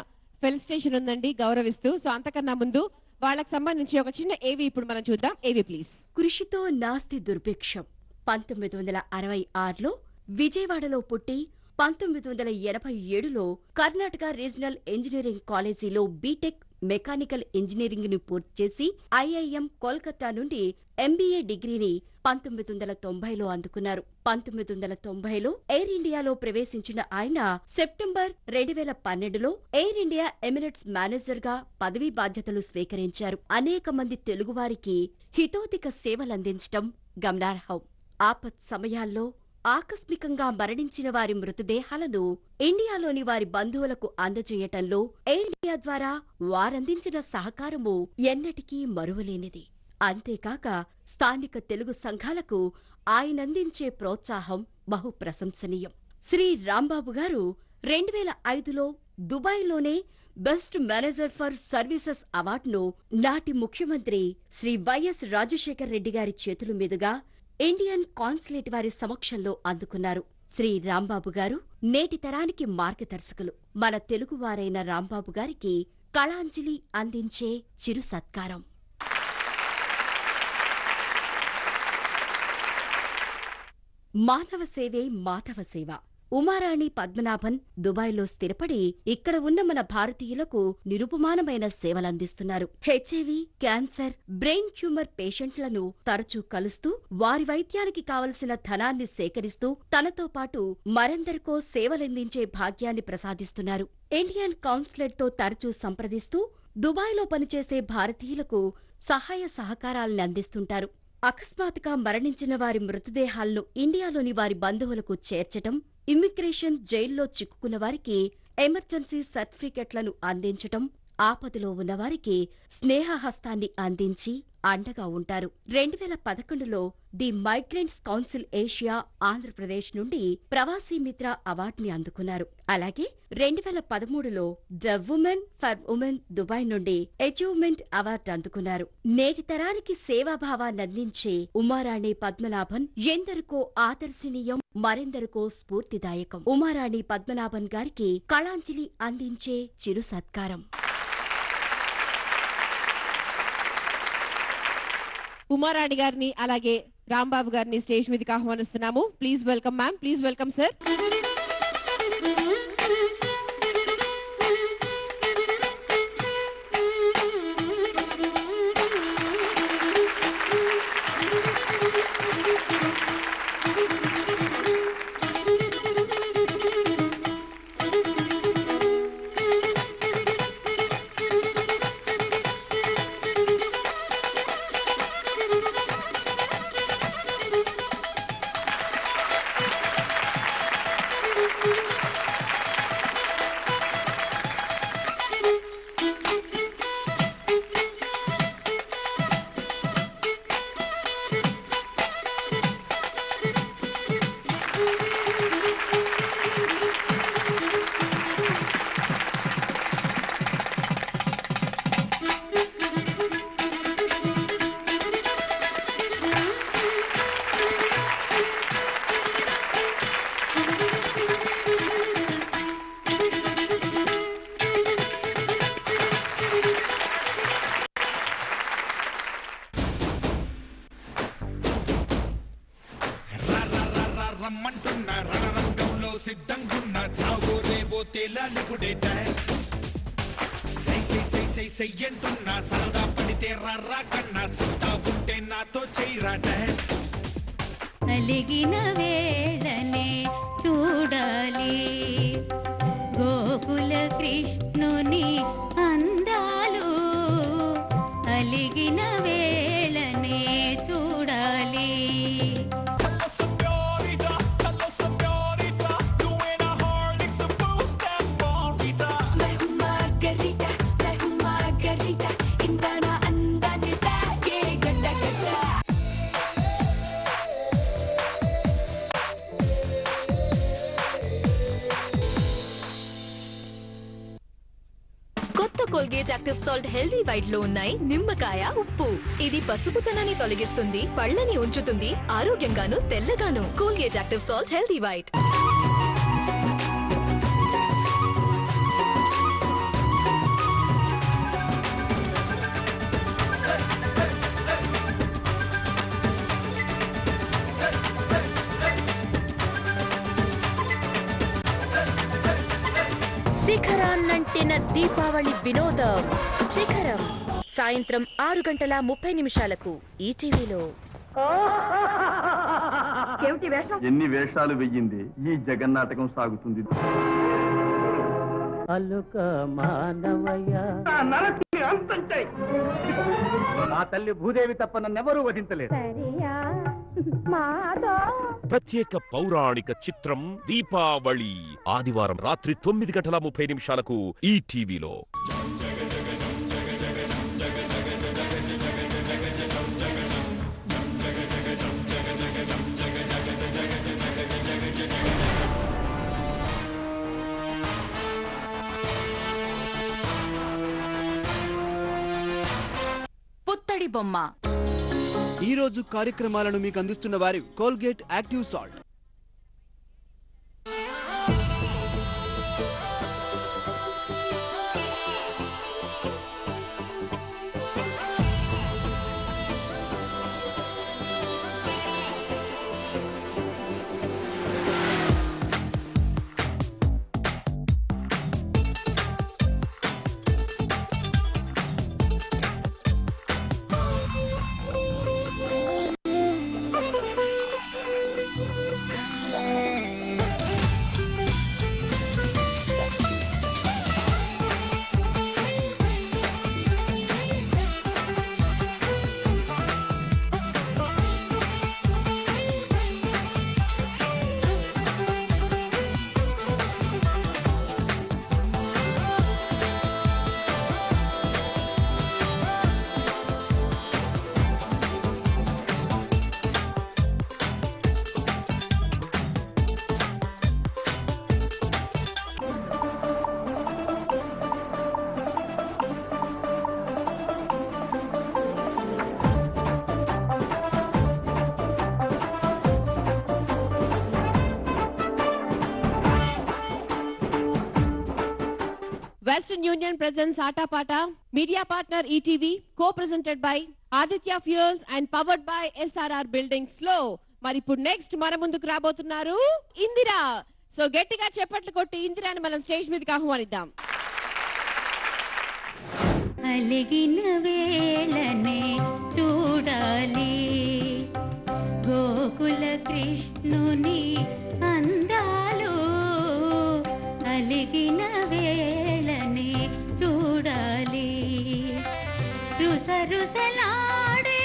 ఫెలిసిటేషన్ ఉందండి గౌరవిస్తూ. సో అంతకన్నా ముందు వాళ్ళకి సంబంధించి ఒక చిన్న ఏవి ఇప్పుడు మనం చూద్దాం. ఏవి ప్లీజ్. కృషితో నాస్తి దుర్భిక్షం. 1966లో విజయవాడలో పుట్టి 1987లో కర్ణాటక రీజనల్ ఇంజనీరింగ్ కాలేజీలో బీటెక్ మెకానికల్ ఇంజనీరింగ్ ని పూర్తి చేసి ఐఐఎం కోల్కతా నుండి ఎంబీఏ డిగ్రీని 1990లో అందుకున్నారు. 1990లో ఎయిర్ ఇండియాలో ప్రవేశించిన ఆయన సెప్టెంబర్ 2012లో ఎయిర్ ఇండియా ఎమిరేట్స్ మేనేజర్ గా పదవీ బాధ్యతలు స్వీకరించారు. అనేక మంది తెలుగువారికి హితోధిక సేవలందించటం గమనార్హం. ఆపత్ సమయాల్లో ఆకస్మికంగా మరణించిన వారి మృతదేహాలను ఇండియాలోని వారి బంధువులకు అందజేయటంలో ఎయిర్ ఇండియా ద్వారా వారందించిన సహకారము ఎన్నటికీ మరువలేనిది. అంతేకాక స్థానిక తెలుగు సంఘాలకు ఆయనందించే ప్రోత్సాహం బహు ప్రశంసనీయం. శ్రీ రాంబాబు గారు 2005లో దుబాయ్లోనే బెస్ట్ మేనేజర్ ఫర్ సర్వీసెస్ అవార్డును నాటి ముఖ్యమంత్రి శ్రీ వైఎస్ రాజశేఖర్ రెడ్డి గారి చేతుల మీదుగా ఇండియన్ కాన్సులేట్ వారి సమక్షంలో అందుకున్నారు. శ్రీ రాంబాబు గారు నేటి తరానికి మార్గదర్శకులు. మన తెలుగువారైన రాంబాబు గారికి కళాంజలి అందించే చిరు సత్కారం. మానవ సేవే మాధవ సేవ. ఉమారాణి పద్మనాభన్ దుబాయ్లో స్థిరపడి ఇక్కడ ఉన్న మన భారతీయులకు నిరుపమానమైన సేవలందిస్తున్నారు. హెచ్ఐవి, క్యాన్సర్, బ్రెయిన్ ట్యూమర్ పేషెంట్లను తరచూ కలుస్తూ వారి వైద్యానికి కావలసిన ధనాన్ని సేకరిస్తూ తనతో పాటు మరెందరికో సేవలందించే భాగ్యాన్ని ప్రసాదిస్తున్నారు. ఇండియన్ కాన్సులేట్తో తరచూ సంప్రదిస్తూ దుబాయ్లో పనిచేసే భారతీయులకు సహాయ సహకారాల్ని అందిస్తుంటారు. అకస్మాత్తుగా మరణించిన వారి మృతదేహాలను ఇండియాలోని వారి బంధువులకు చేర్చటం, ఇమ్మిగ్రేషన్ జైల్లో చిక్కుకున్న వారికి ఎమర్జెన్సీ సర్టిఫికెట్లను అందించటం, ఆపదలో ఉన్నవారికి స్నేహహస్తాన్ని అందించి అండగా ఉంటారు. 2011లో the migrants council Asia Andhra Pradesh నుండి ప్రవాసీ మిత్ర అవార్డుని అందుకున్నారు. అలాగే 2013లో the women for women Dubai నుండి అచీవ్మెంట్ అవార్డు అందుకున్నారు. నేటి తరానికి సేవాభావాన్నందించే ఉమారాణి పద్మనాభన్ ఎందరికో ఆదర్శనీయం, మరెందరికో స్ఫూర్తిదాయకం. ఉమారాణి పద్మనాభన్ గారికి కళాంజలి అందించే చిరు సత్కారం. ఉమారాణి గారిని అలాగే రాంబాబు గారిని స్టేజ్ మీదకి ఆహ్వానిస్తున్నాము. Please welcome ma'am, please welcome sir. లాలిపుడే డాన్స్ సై సై సై సై సై అంటున్నా సరదా పడితే రర్రా కన్నా సిద్ధా ఉంటే నాతో చేయరా డాన్స్ అలిగిన వేళనే చూడాలి గోకుల కృష్ణుని అందాలు అలిగిన వేళనే చూడాలి Colgate active salt healthy white లో ఉన్నాయి నిమ్మకాయ ఉప్పు. ఇది పసుపుతనాన్ని తొలగిస్తుంది, పళ్ళని ఉంచుతుంది, ఆరోగ్యంగాను తెల్లగాను. Colgate active salt healthy white. శిఖరాన్నంటిన దీపావళి వినోదం శిఖరం సాయంత్రం 6:30 ఈటీవీలో. ఏమిటి వేషం? ఎన్ని వేషాలు వెయ్యింది ఈ జగన్నాటకం సాగుతుంది. అలుక మానవయ్య నా తల్లి భూదేవి తప్ప నన్నెవరూ వధించలేదు. ప్రత్యేక పౌరాణిక చిత్రం దీపావళి ఆదివారం రాత్రి 9:30 ఈటీవీలో. పుత్తడి బొమ్మ. ఈ రోజు కార్యక్రమాలను మీకు అందిస్తున్న వారు Colgate active salt. Western Union presents Aata Paata, media partner ETV, co-presented by Aditya Fuels and powered by SRR Building Slow. మరి ఇప్పుడు నెక్స్ట్ మన ముందుకు రాబోతున్నారు ఇందిరా. సో గట్టిగా చెప్పట్లు కొట్టి ఇందిరాని మనం స్టేజ్ మీదకి ఆహ్వానిద్దాం. అలిగిన వేళనే చూడాలి గోకుల కృష్ణుని అందాలు అలిగిన వేళనే చూడాలి రుసరుసలాడే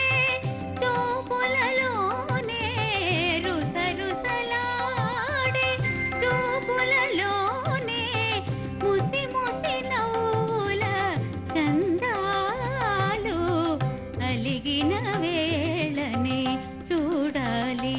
చూపులలోనే రుసరుసలాడే చూపులలోనే ముసి ముసి నవ్వుల చందాలు అలిగిన వేళనే చూడాలి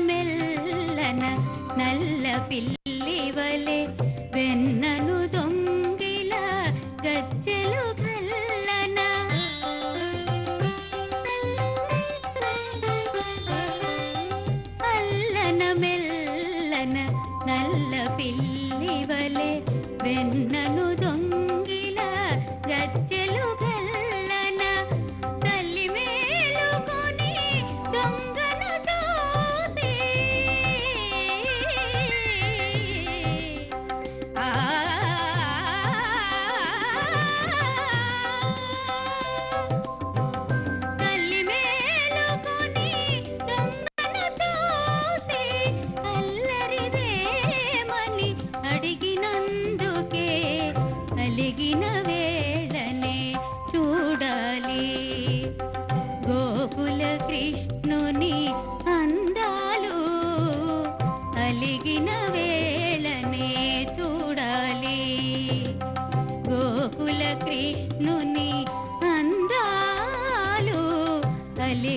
మెల్లన నల్ల పిల్లివలే వెన్నను దొంగిల గజ్జెలు కల్లన అల్లన మెల్లన నల్ల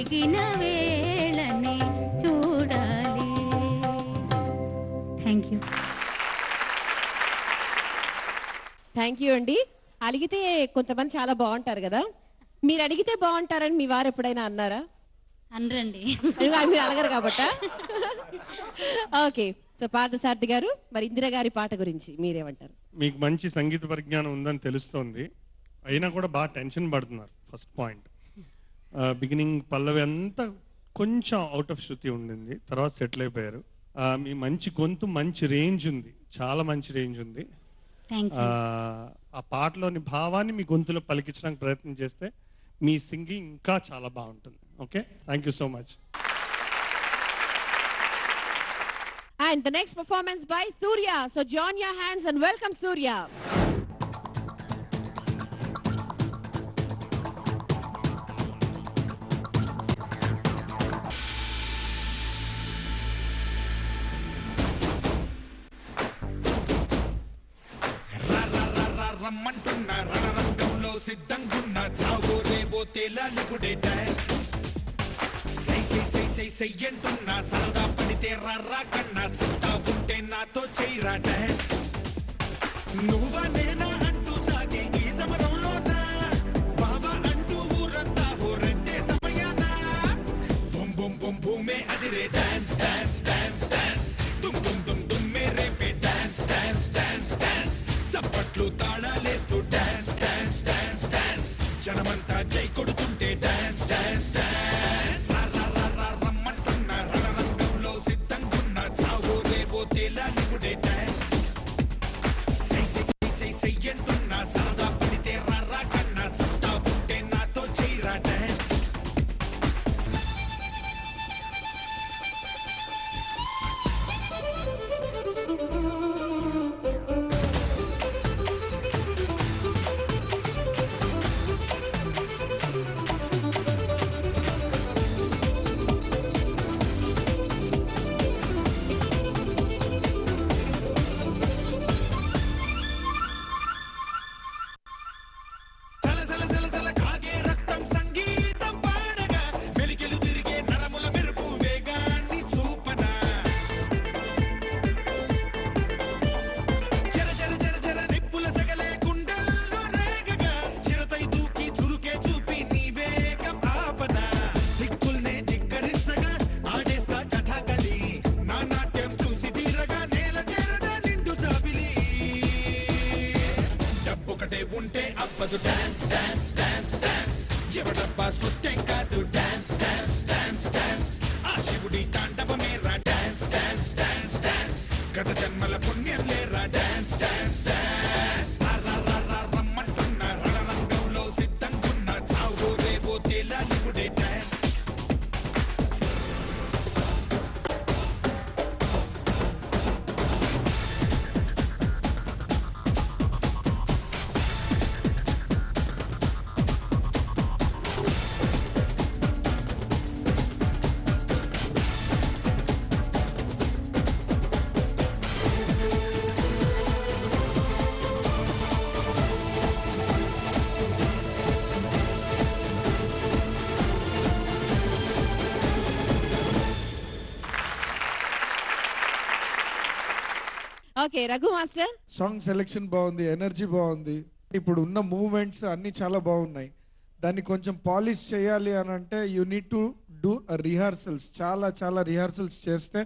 అలిగిన వేళనే చూడాలి. Thank you. థ్యాంక్ యూ అండి. అలిగితే కొంతమంది చాలా బాగుంటారు కదా, మీరు అడిగితే బాగుంటారని మీ వారు ఎప్పుడైనా అన్నారా? అనరండి. మీరు అలగరు కాబట్టా. ఓకే, సో పార్థసారథి గారు, మరి ఇందిర గారి పాట గురించి మీరేమంటారు? మీకు మంచి సంగీత పరిజ్ఞానం ఉందని తెలుస్తోంది, అయినా కూడా బాగా టెన్షన్ పడుతున్నారు. ఫస్ట్ పాయింట్, బిగినింగ్ పల్లవి అంతా కొంచెం అవుట్ ఆఫ్ శృతి ఉండింది, తర్వాత సెటిల్ అయిపోయారు. మీ మంచి గొంతు, మంచి రేంజ్ ఉంది, చాలా మంచి రేంజ్ ఉంది. ఆ పాటలోని భావాన్ని మీ గొంతులో పలికించడానికి ప్రయత్నం చేస్తే మీ సింగింగ్ ఇంకా చాలా బాగుంటుంది. Okay, thank you so much. And the next performance by Surya. So join your hands and welcome Surya. రమ్మంటున్న రణరంగంలో సిద్ధంగున్న చావో రేవో తేలాలిగుడే డాన్స్. సై సై సై సై సై అంటున్నా సరదా పడితే రర్రా కన్నా సిద్ధా ఉంటే నాతో చేయరా డాన్స్. నువ్వా నేనా అంటూ సాగే ఈ సమరంలోనా బాబా అంటూ ఊరంతా హోరెత్తే సమయానా బొమ్ బొమ్ బొమ్ భూమే అదిరే డాన్స్ డాన్స్ డాన్స్ డాన్స్ దుమ్ దుమ్ దుమ్ దుమ్మే రేపే డాన్స్ డాన్స్ డాన్స్ డాన్స్ చప్పట్లు తాళాలేస్తూ డాన్స్ డాన్స్ డాన్స్ డాన్స్ జనమంతా జై కొడుతుంటే డాన్స్ డాన్స్ డాన్స్. రమ్మంటున్న రణరంగంలో సిద్ధంగున్న చావో రేవో తేలాలిగుడే డాన్స్. సై సై సై సై సై అంటున్నా సరదా పడితే రర్రా కన్నా సత్తా ఉంటే నాతో చేయరా డాన్స్. ఉంటే అప్పదు డాన్స్ డాన్స్ డాన్స్ డాన్స్ ఎవడబ్బా సుట్టెం కాదు డాన్స్ డాన్స్ డాన్స్ డాన్స్ ఆ శివుడి తాండవమేరా డాన్స్ డాన్స్ డాన్స్ డాన్స్ గత జన్మల పుణ్యం లేరా డాన్స్ డాన్స్ డాన్స్. రమ్మంటున్న రణరంగంలో సిద్ధంగున్న చావో రేవో తేలాలిగుడే dance. Okay, Raghu master. Song selection బాగుంది, ఎనర్జీ బాగుంది, ఇప్పుడు ఉన్న మూవ్మెంట్స్ అన్నీ చాలా బాగున్నాయి. దాన్ని కొంచెం పాలిష్ చేయాలి అని అంటే you need to do rehearsals, చాలా చాలా రిహార్సల్స్ చేస్తే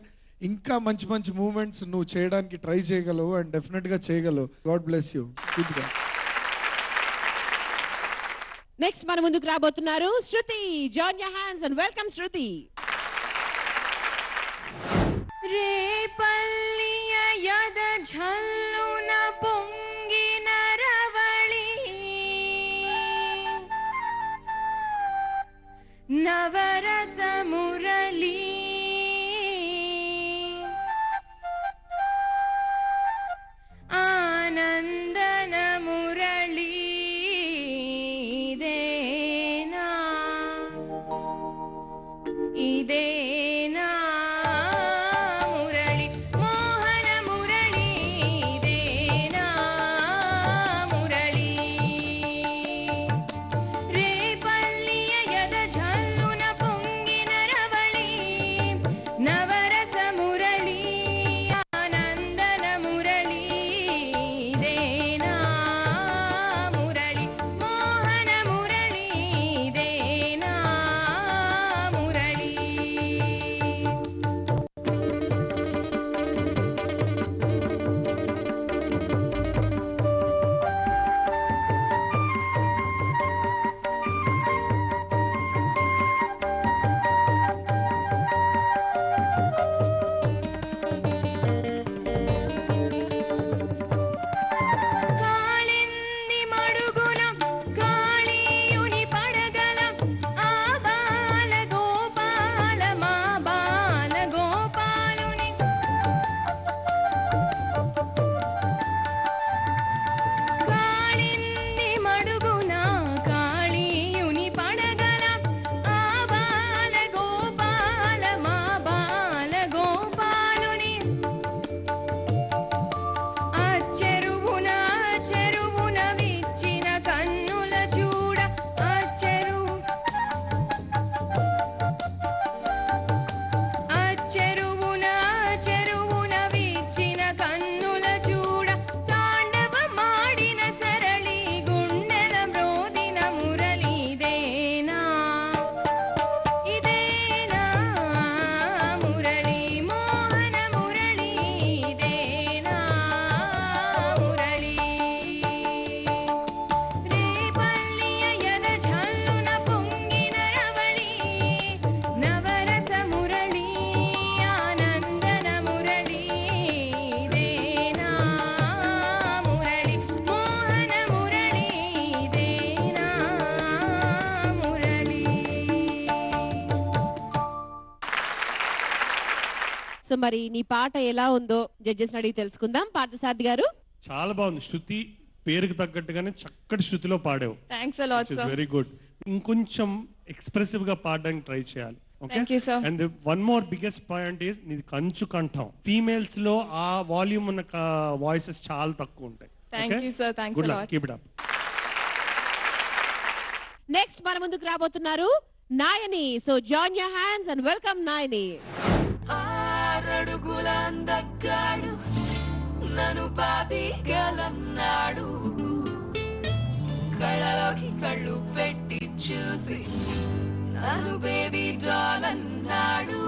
ఇంకా మంచి మంచి మూవ్మెంట్స్ నువ్వు చేయడానికి ట్రై చేయగలవు అండ్ డెఫినెట్గా చేయగలవు. God bless you. నెక్స్ట్ మన ముందుకు రాబోతున్నారు Shruti. Join your hands and welcome Shruti. రేపల్లియ యద ఝల్లున పొంగిన రవళి నవరస మురళి ఆనందన మురళి ఇదేనా ఇదేనా మురళి మరి నీ పాట ఎలా ఉందో జడ్జెస్ అడిగి తెలుసుకుందాం. పార్థసారథి గారు. చాలా బాగుంది. శృతి పేరుకు తగ్గట్టుగానే చక్కటి శృతిలో పాడావు. Thanks a lot sir. Very good. ఇంకొంచెం ఎక్స్ప్రెసివ్ గా పాడడానికి ట్రై చేయాలి. Thank you, sir. And the one more biggest point is నీది కంచు కంఠం. ఫీమేల్స్ లో ఆ వాల్యూమ్ ఉన్న వాయిసెస్ చాలా తక్కువ ఉంటాయి. Thank you, sir. Thanks a lot. Keep it up. Next మన ముందుకు రాబోతున్నారు Nayani. So join your hands and welcome Nayani. ఆరడుగుల అందగాడు నన్ను బాధిగలన్నాడు, కళ్ళలోకి కళ్ళు పెట్టి చూసి నన్ను బేబీ డాల్ అన్నాడు.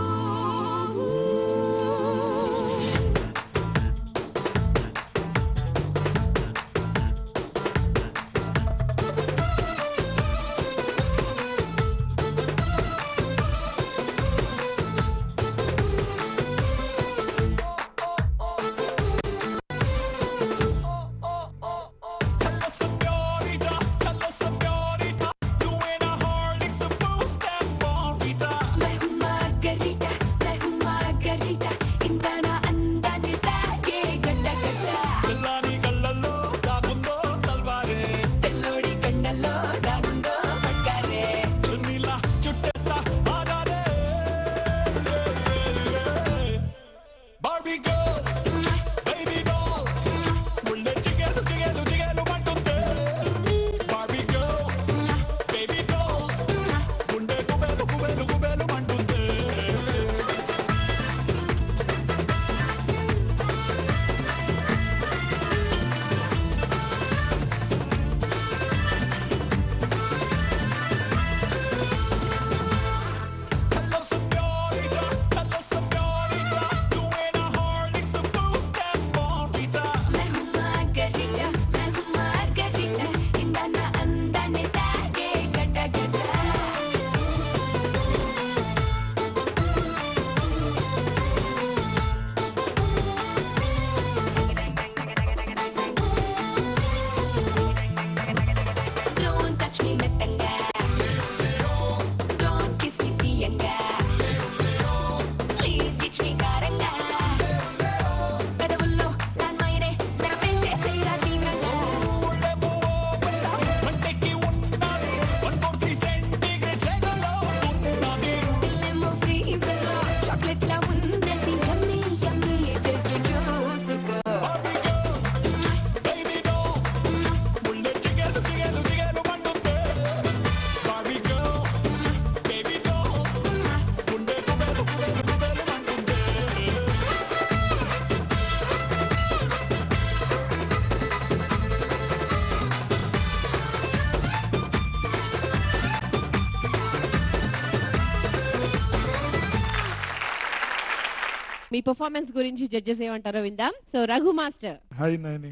మీ పర్ఫార్మెన్స్ గురించి జడ్జెస్ ఏమంటారో విందాం. So Raghu master. Hi Nani.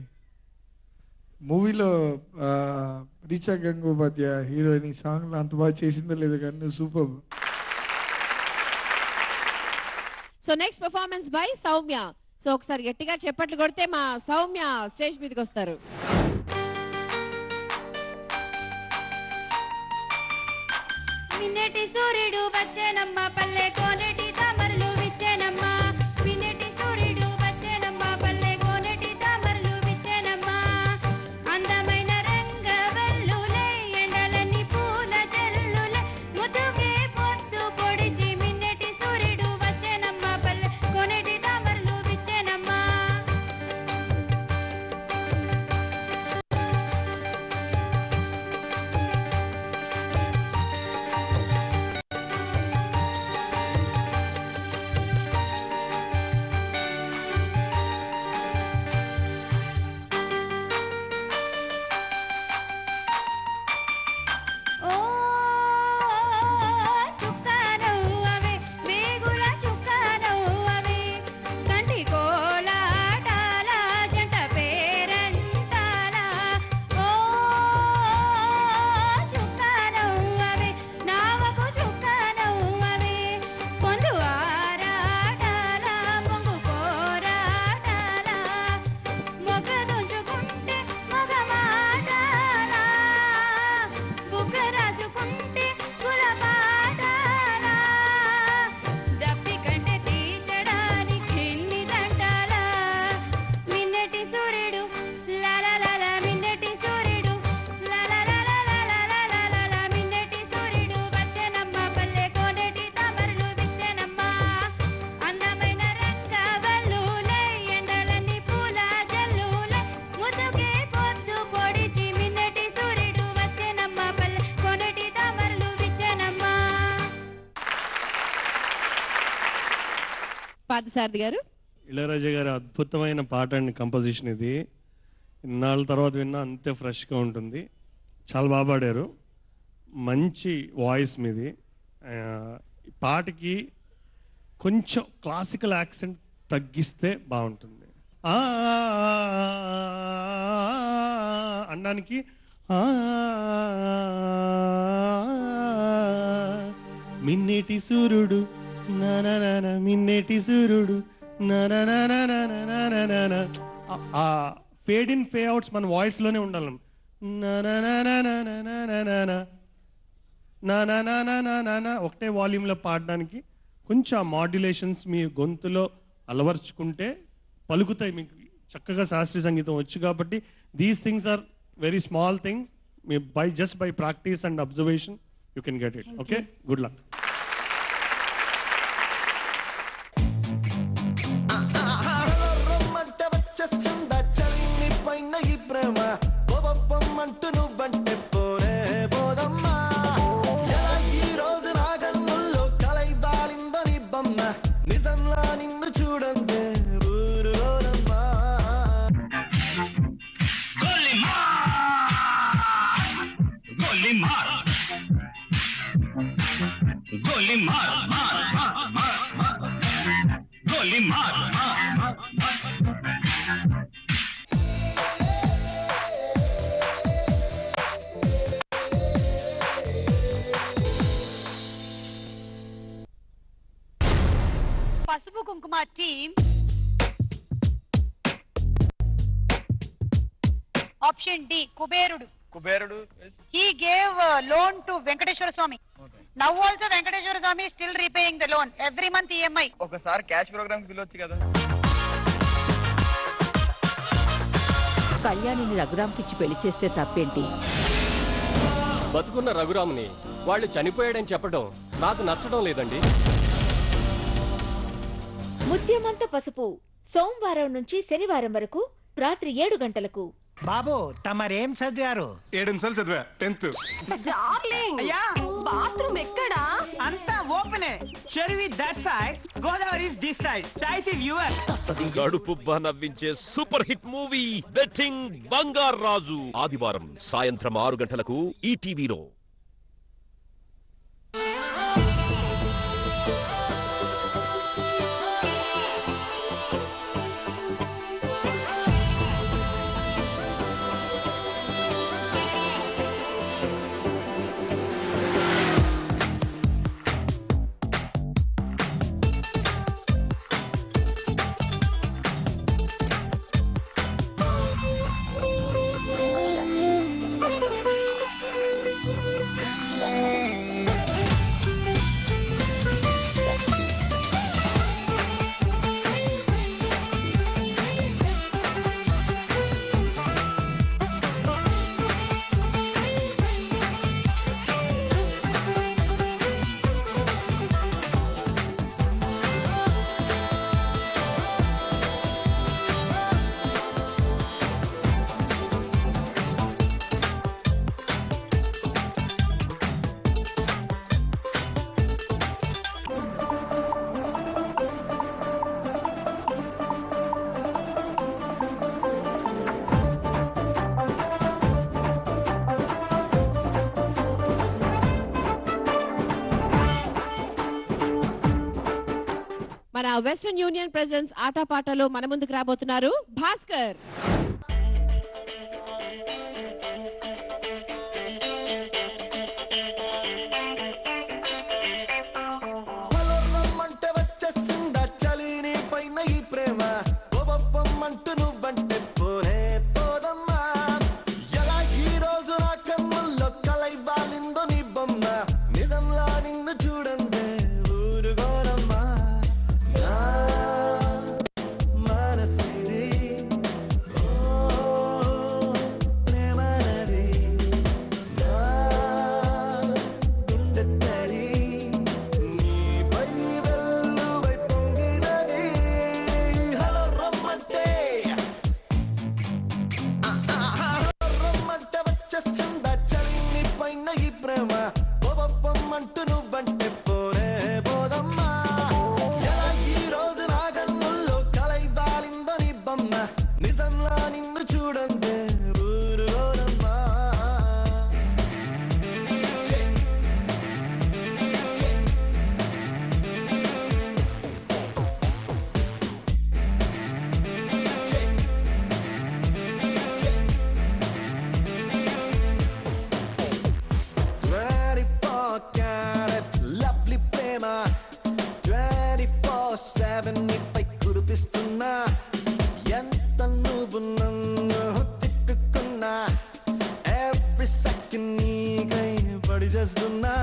మూవీలో రీచా గంగోపాధ్యాయ హీరోయిన్ సాంగ్ అంత బాగా చేసిందో లేదో కానీ నువ్వు super. So next performance by Soumya. So ఒకసారి గట్టిగా చెప్పట్లు కొడితే మా సౌమ్య స్టేజ్ మీదకి వస్తారు. మిన్నటి సూర్యుడు వచ్చేనమ్మ పల్లె కోనటి తామరలు విచ్చేనమ్మ. మిన్నటి సూర్యుడు వచ్చేనమ్మ పల్లె కోనటి తామరలు విచ్చేనమ్మ. అందమైన రంగవల్లులే ఎండలని పూల జల్లులే ముదుగే పొద్దు పొడిచి మిన్నటి సూర్యుడు వచ్చేనమ్మ పల్లె కోనటి తామరలు విచ్చేనమ్మ. పార్థసారథి గారు. ఇళయరాజా గారి అద్భుతమైన పాట అండ్ కంపోజిషన్ ఇది. ఇన్నాళ్ళ తర్వాత విన్నా అంతే ఫ్రెష్గా ఉంటుంది. చాలా బాగా పాడారు. మంచి వాయిస్ మీది. పాటకి కొంచెం క్లాసికల్ యాక్సెంట్ తగ్గిస్తే బాగుంటుంది. అనడానికి మిన్నేటి సూర్యుడు నానా మిన్నేటి సూర్యుడు ఆ ఫేడ్ ఇన్ ఫే అవుట్స్ మన వాయిస్లోనే ఉండాలి. ఒకటే వాల్యూమ్లో పాడడానికి కొంచెం ఆ మాడ్యులేషన్స్ మీ గొంతులో అలవర్చుకుంటే పలుకుతాయి. మీకు చక్కగా శాస్త్రీయ సంగీతం వచ్చు కాబట్టి these things are very small things. మీ just by practice and observation you can get it. Okay, good luck. Pasupu Kumkuma team option D Kuberudu. He gave loan to Venkateshwara Swami. Now also Venkateshwara Swami is still repaying the loan every month EMI. ఒకసారి cash programme కి పిలవచ్చు కదా. కళ్యాణిని రఘురామ్కి ఇచ్చి పెళ్లి చేస్తే తప్పేంటి? బతుకున్న రఘురాముని వాళ్ళు చనిపోయాడని చెప్పడం నాకు నచ్చడం లేదండి. ముత్యమంత పసుపు సోమవారం నుంచి శనివారం వరకు రాత్రి 7 గంటలకు. బాబు తమరేం చదివారు? 7 నిమిషాలు చదివా 10th. డార్లింగ్ అయ్యా బాత్రూమ్ ఎక్కడా? అంతా ఓపెనే. చెరువి that side, Godavari this side. Choice is yours. గడుపుబ్బా నవ్వించే super hit movie betting Bangaru Raju ఆదివారం సాయంత్రం 6 గంటలకు ఈటీవీలో. మన వెస్టర్న్ యూనియన్ ప్రెసిడెంట్స్ ఆటపాటలో మన ముందుకు రాబోతున్నారు భాస్కర్. Oh ఎవ్రీ సెకండ్ నీకై పడి చేస్తున్నా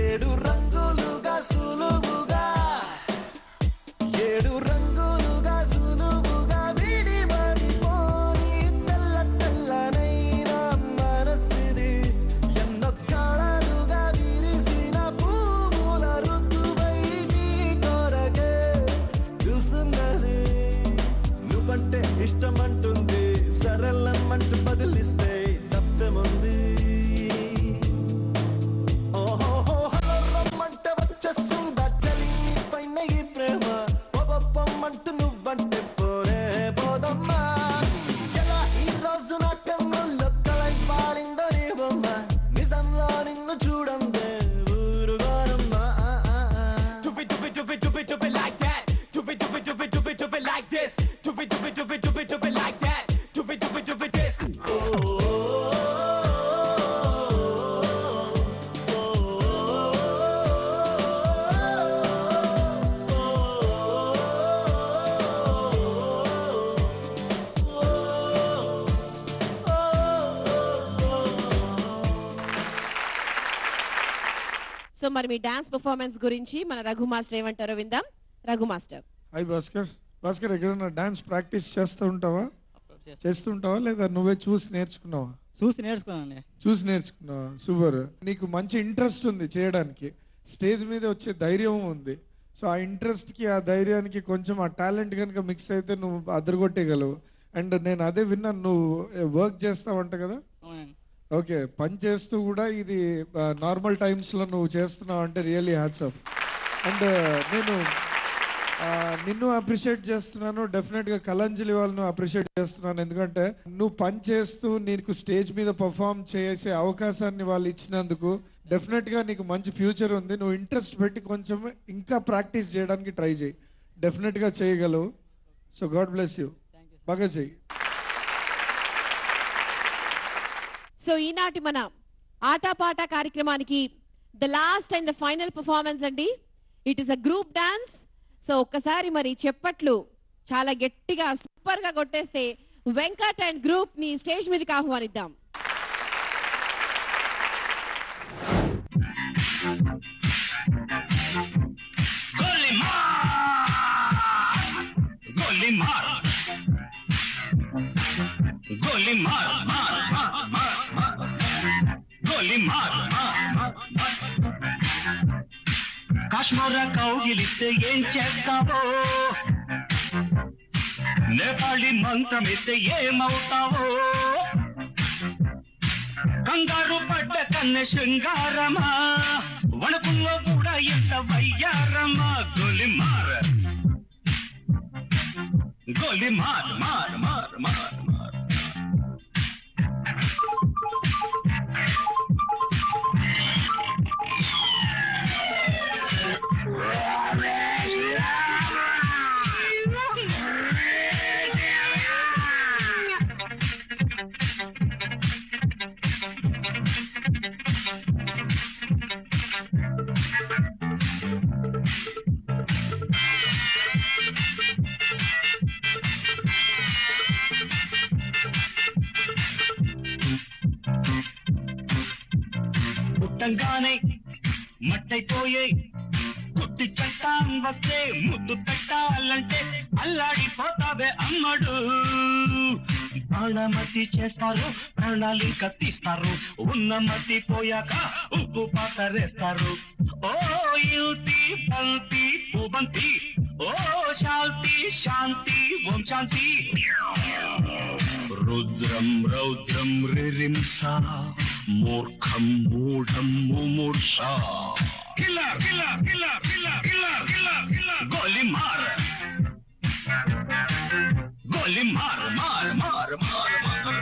7 రంగులుగా సులువుగా 7 రంగులుగా సులువుగా విడిపడిపోని తెల్ల తెల్లనైన మనసిది ఎన్నో కళలుగా విరిసిన పువ్వుల ఋతువై నీ కొరకే చూస్తున్నది నువ్వంటే ఇష్టమంటుంది సరళమంటూ బదిలిస్తే తప్పేముంది ఓహో రమ్మంటే వచ్చేస్తుందా చలి నీ పైన ఈ ప్రేమ పొమ్మంటూ నువ్వంటే పోరే పోదమ్మా ఎలా ఈ రోజు నా కన్నుల్లో కలై పారిందో నీ బొమ్మ నిజంలో నిన్ను చూడందే ఊరుగోరమ్మా like that do it like this do it like that do it this so మరి మీ డాన్స్ పర్ఫార్మెన్స్ గురించి మన రఘు మాస్టర్ ఏమంటారో విందాం. రఘు మాస్టర్. హాయ్ భాస్కర్. భాస్కర్ ఎక్కడన్నా డాన్స్ ప్రాక్టీస్ చేస్తుంటావా లేదా నువ్వే చూసి నేర్చుకున్నావా? చూసి నేర్చుకున్నావా? సూపర్. నీకు మంచి ఇంట్రెస్ట్ ఉంది చేయడానికి, స్టేజ్ మీద వచ్చే ధైర్యం ఉంది. సో ఆ ఇంట్రెస్ట్కి ఆ ధైర్యానికి కొంచెం ఆ టాలెంట్ కనుక మిక్స్ అయితే నువ్వు అదరగొట్టేయగలవు. అండ్ నేను అదే విన్నాను, నువ్వు వర్క్ చేస్తావంట కదా? ఓకే, పని చేస్తూ కూడా ఇది నార్మల్ టైమ్స్లో నువ్వు చేస్తున్నావు అంటే రియల్లీ హ్యాట్స్ ఆఫ్. అండ్ నేను నిన్ను అప్రిషియేట్ చేస్తున్నాను, డెఫినెట్గా కళంజలి వాళ్ళను అప్రిషియేట్ చేస్తున్నాను. ఎందుకంటే నువ్వు పని చేస్తూ నీకు స్టేజ్ మీద పర్ఫామ్ చేసే అవకాశాన్ని వాళ్ళు ఇచ్చినందుకు డెఫినెట్గా నీకు మంచి ఫ్యూచర్ ఉంది. నువ్వు ఇంట్రెస్ట్ పెట్టి కొంచెం ఇంకా ప్రాక్టీస్ చేయడానికి ట్రై చేయి, డెఫినెట్గా చేయగలవు. సో గాడ్ బ్లెస్ యూ, బాగా చెయ్యి. సో ఈనాటి మన ఆటపాట కార్యక్రమానికి the last and the final performance అండి. It is a group dance. So ఒక్కసారి మరి చెప్పట్లు చాలా గట్టిగా సూపర్ గా కొట్టేస్తే వెంకట్ అండ్ గ్రూప్ ని స్టేజ్ మీదకి ఆహ్వానిద్దాం. కాశ్మీర కౌగిలిస్తే ఏం చేస్తావో, నేపాళీ మంత్రమిస్తే ఏమవుతావో, కంగారు పడ్డ కన్నె శృంగారమా, వణుకుల్లో కూడా ఎంత వయ్యారమా. గోలిమార్ గోలిమార్ మార్ మార్ మార్ మార్. పుట్టంగానే మట్టైపోయే కుట్టి చట్టాం వస్తే ముద్దు పెట్టాలంటే అల్లాడిపోతావే అమ్మడు. ప్రాణమతి చేస్తారు, ప్రాణాలింక తీస్తారు, ఉన్న మతి పోయాక ఉప్పు పాతరేస్తారు. ఓ యుతి పంతి పుబంతి, ఓ శాంతి శాంతి ఓం శాంతి. రుద్రం రౌద్రం రిరింస, మూర్ఖం మూఢం ముమూర్ష. Killer killer killer killer killer killer killer. గోలి మార్ గోలి మార్ మార్ మార్ మార్ మార్.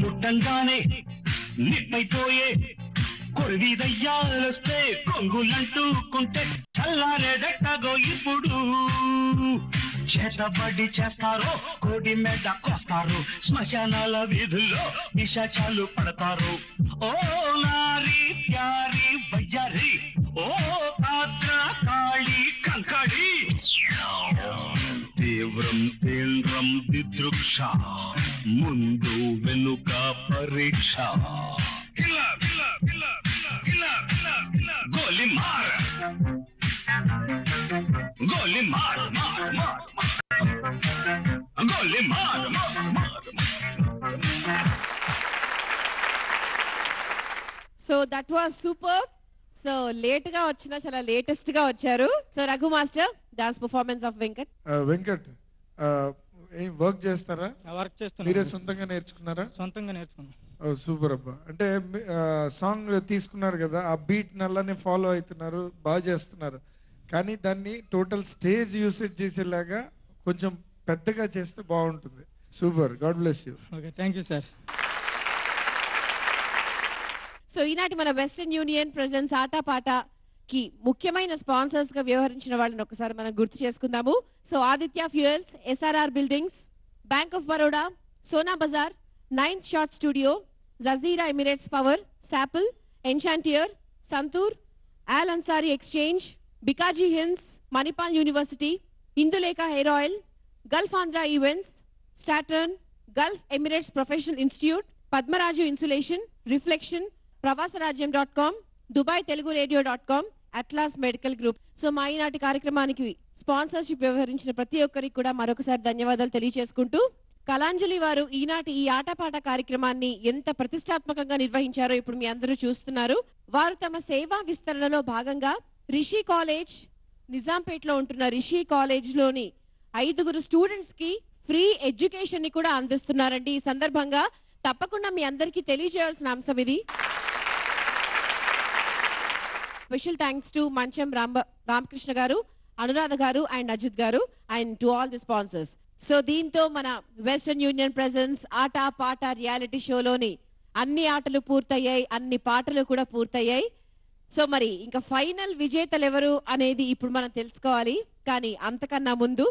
ముట్టంగానే నిప్పైపోయే కొరివిదయ్యాలొస్తే కొంగులంటూకుంటే చల్లారేదెట్టగో ఇప్పుడు. చేతబడి చేస్తారో కోడి మీద కోస్తారు, శ్మశానాల వీధుల్లో నిశాచాలు పడతారు. ఓ ముందు వెనుక పరీక్ష గోలి మార్ గోలి మార్ మార్ మార్ గోలి మార్ మార్ మార్. So that was super. So late గా వచ్చినా చాలా లేటెస్ట్ గా వచ్చారు. So Raghu master, dance performance of Venkat. Venkat ఏం వర్క్ చేస్తారా? వర్క్ చేస్తాను. మీరే సొంతంగా నేర్చుకున్నారా? సొంతంగా నేర్చుకున్నాను. సూపర్ అబ్బా. అంటే సాంగ్ తీసుకున్నారు కదా, ఆ బీట్ నల్లనే ఫాలో అవుతున్నారు, బాగా చేస్తున్నారు. కానీ దాన్ని టోటల్ స్టేజ్ యూసేజ్ చేసేలాగా కొంచెం పెద్దగా చేస్తే బాగుంటుంది. Super, God bless you. Okay, thank you sir. So ఈనాటి మన వెస్టర్న్ యూనియన్ ప్రెజెన్స్ ఆటపాటకి ముఖ్యమైన స్పాన్సర్స్ గా వ్యవహరించిన వాళ్ళని ఒకసారి మనం గుర్తు చేసుకుందాము. So Aditya fuels, SRR buildings, bank of Baroda, Sona Bazaar, 9th short studio, Jazeera Emirates power, సాపిల్, ఎన్షాంటియర్, Santoor, Al Ansari exchange, Bikaji hills, Manipal university, Indulekha hair oil, Gulf Andhra events, స్టాటర్న్, Gulf Emirates professional institute, Padmaraju insulation, reflection, ప్రవాసరాజ్యం.com, దుబాయ్ తెలుగు రేడియో.com, అట్లాస్ మెడికల్ గ్రూప్. సో మా ఈనాటి కార్యక్రమానికి sponsorship వ్యవహరించిన ప్రతి ఒక్కరికి కూడా మరొకసారి ధన్యవాదాలు తెలియజేసుకుంటూ, కళాంజలి వారు ఈనాటి ఈ ఆటపాట కార్యక్రమాన్ని ఎంత ప్రతిష్టాత్మకంగా నిర్వహించారో ఇప్పుడు మీ అందరూ చూస్తున్నారు. వారు తమ సేవా విస్తరణలో భాగంగా రిషి కాలేజ్, నిజాంపేటలో ఉంటున్న రిషి కాలేజ్ లోని 5 స్టూడెంట్స్ కి ఫ్రీ ఎడ్యుకేషన్ ని కూడా అందిస్తున్నారండి. ఈ సందర్భంగా తప్పకుండా మీ అందరికీ తెలియజేయాల్సిన అంశం ఇది. స్పెషల్ థ్యాంక్స్ టు మంచం రామకృష్ణ గారు, అనురాధ గారు అండ్ అజిత్ గారు and to all the sponsors. So దీంతో మన వెస్టర్న్ యూనియన్ ప్రెజెన్స్ ఆట పాట రియాలిటీ షోలోని అన్ని ఆటలు పూర్తయ్యాయి, అన్ని పాటలు కూడా పూర్తయ్యాయి. సో మరి ఇంకా ఫైనల్ విజేతలు ఎవరు అనేది ఇప్పుడు మనం తెలుసుకోవాలి. కానీ అంతకన్నా ముందు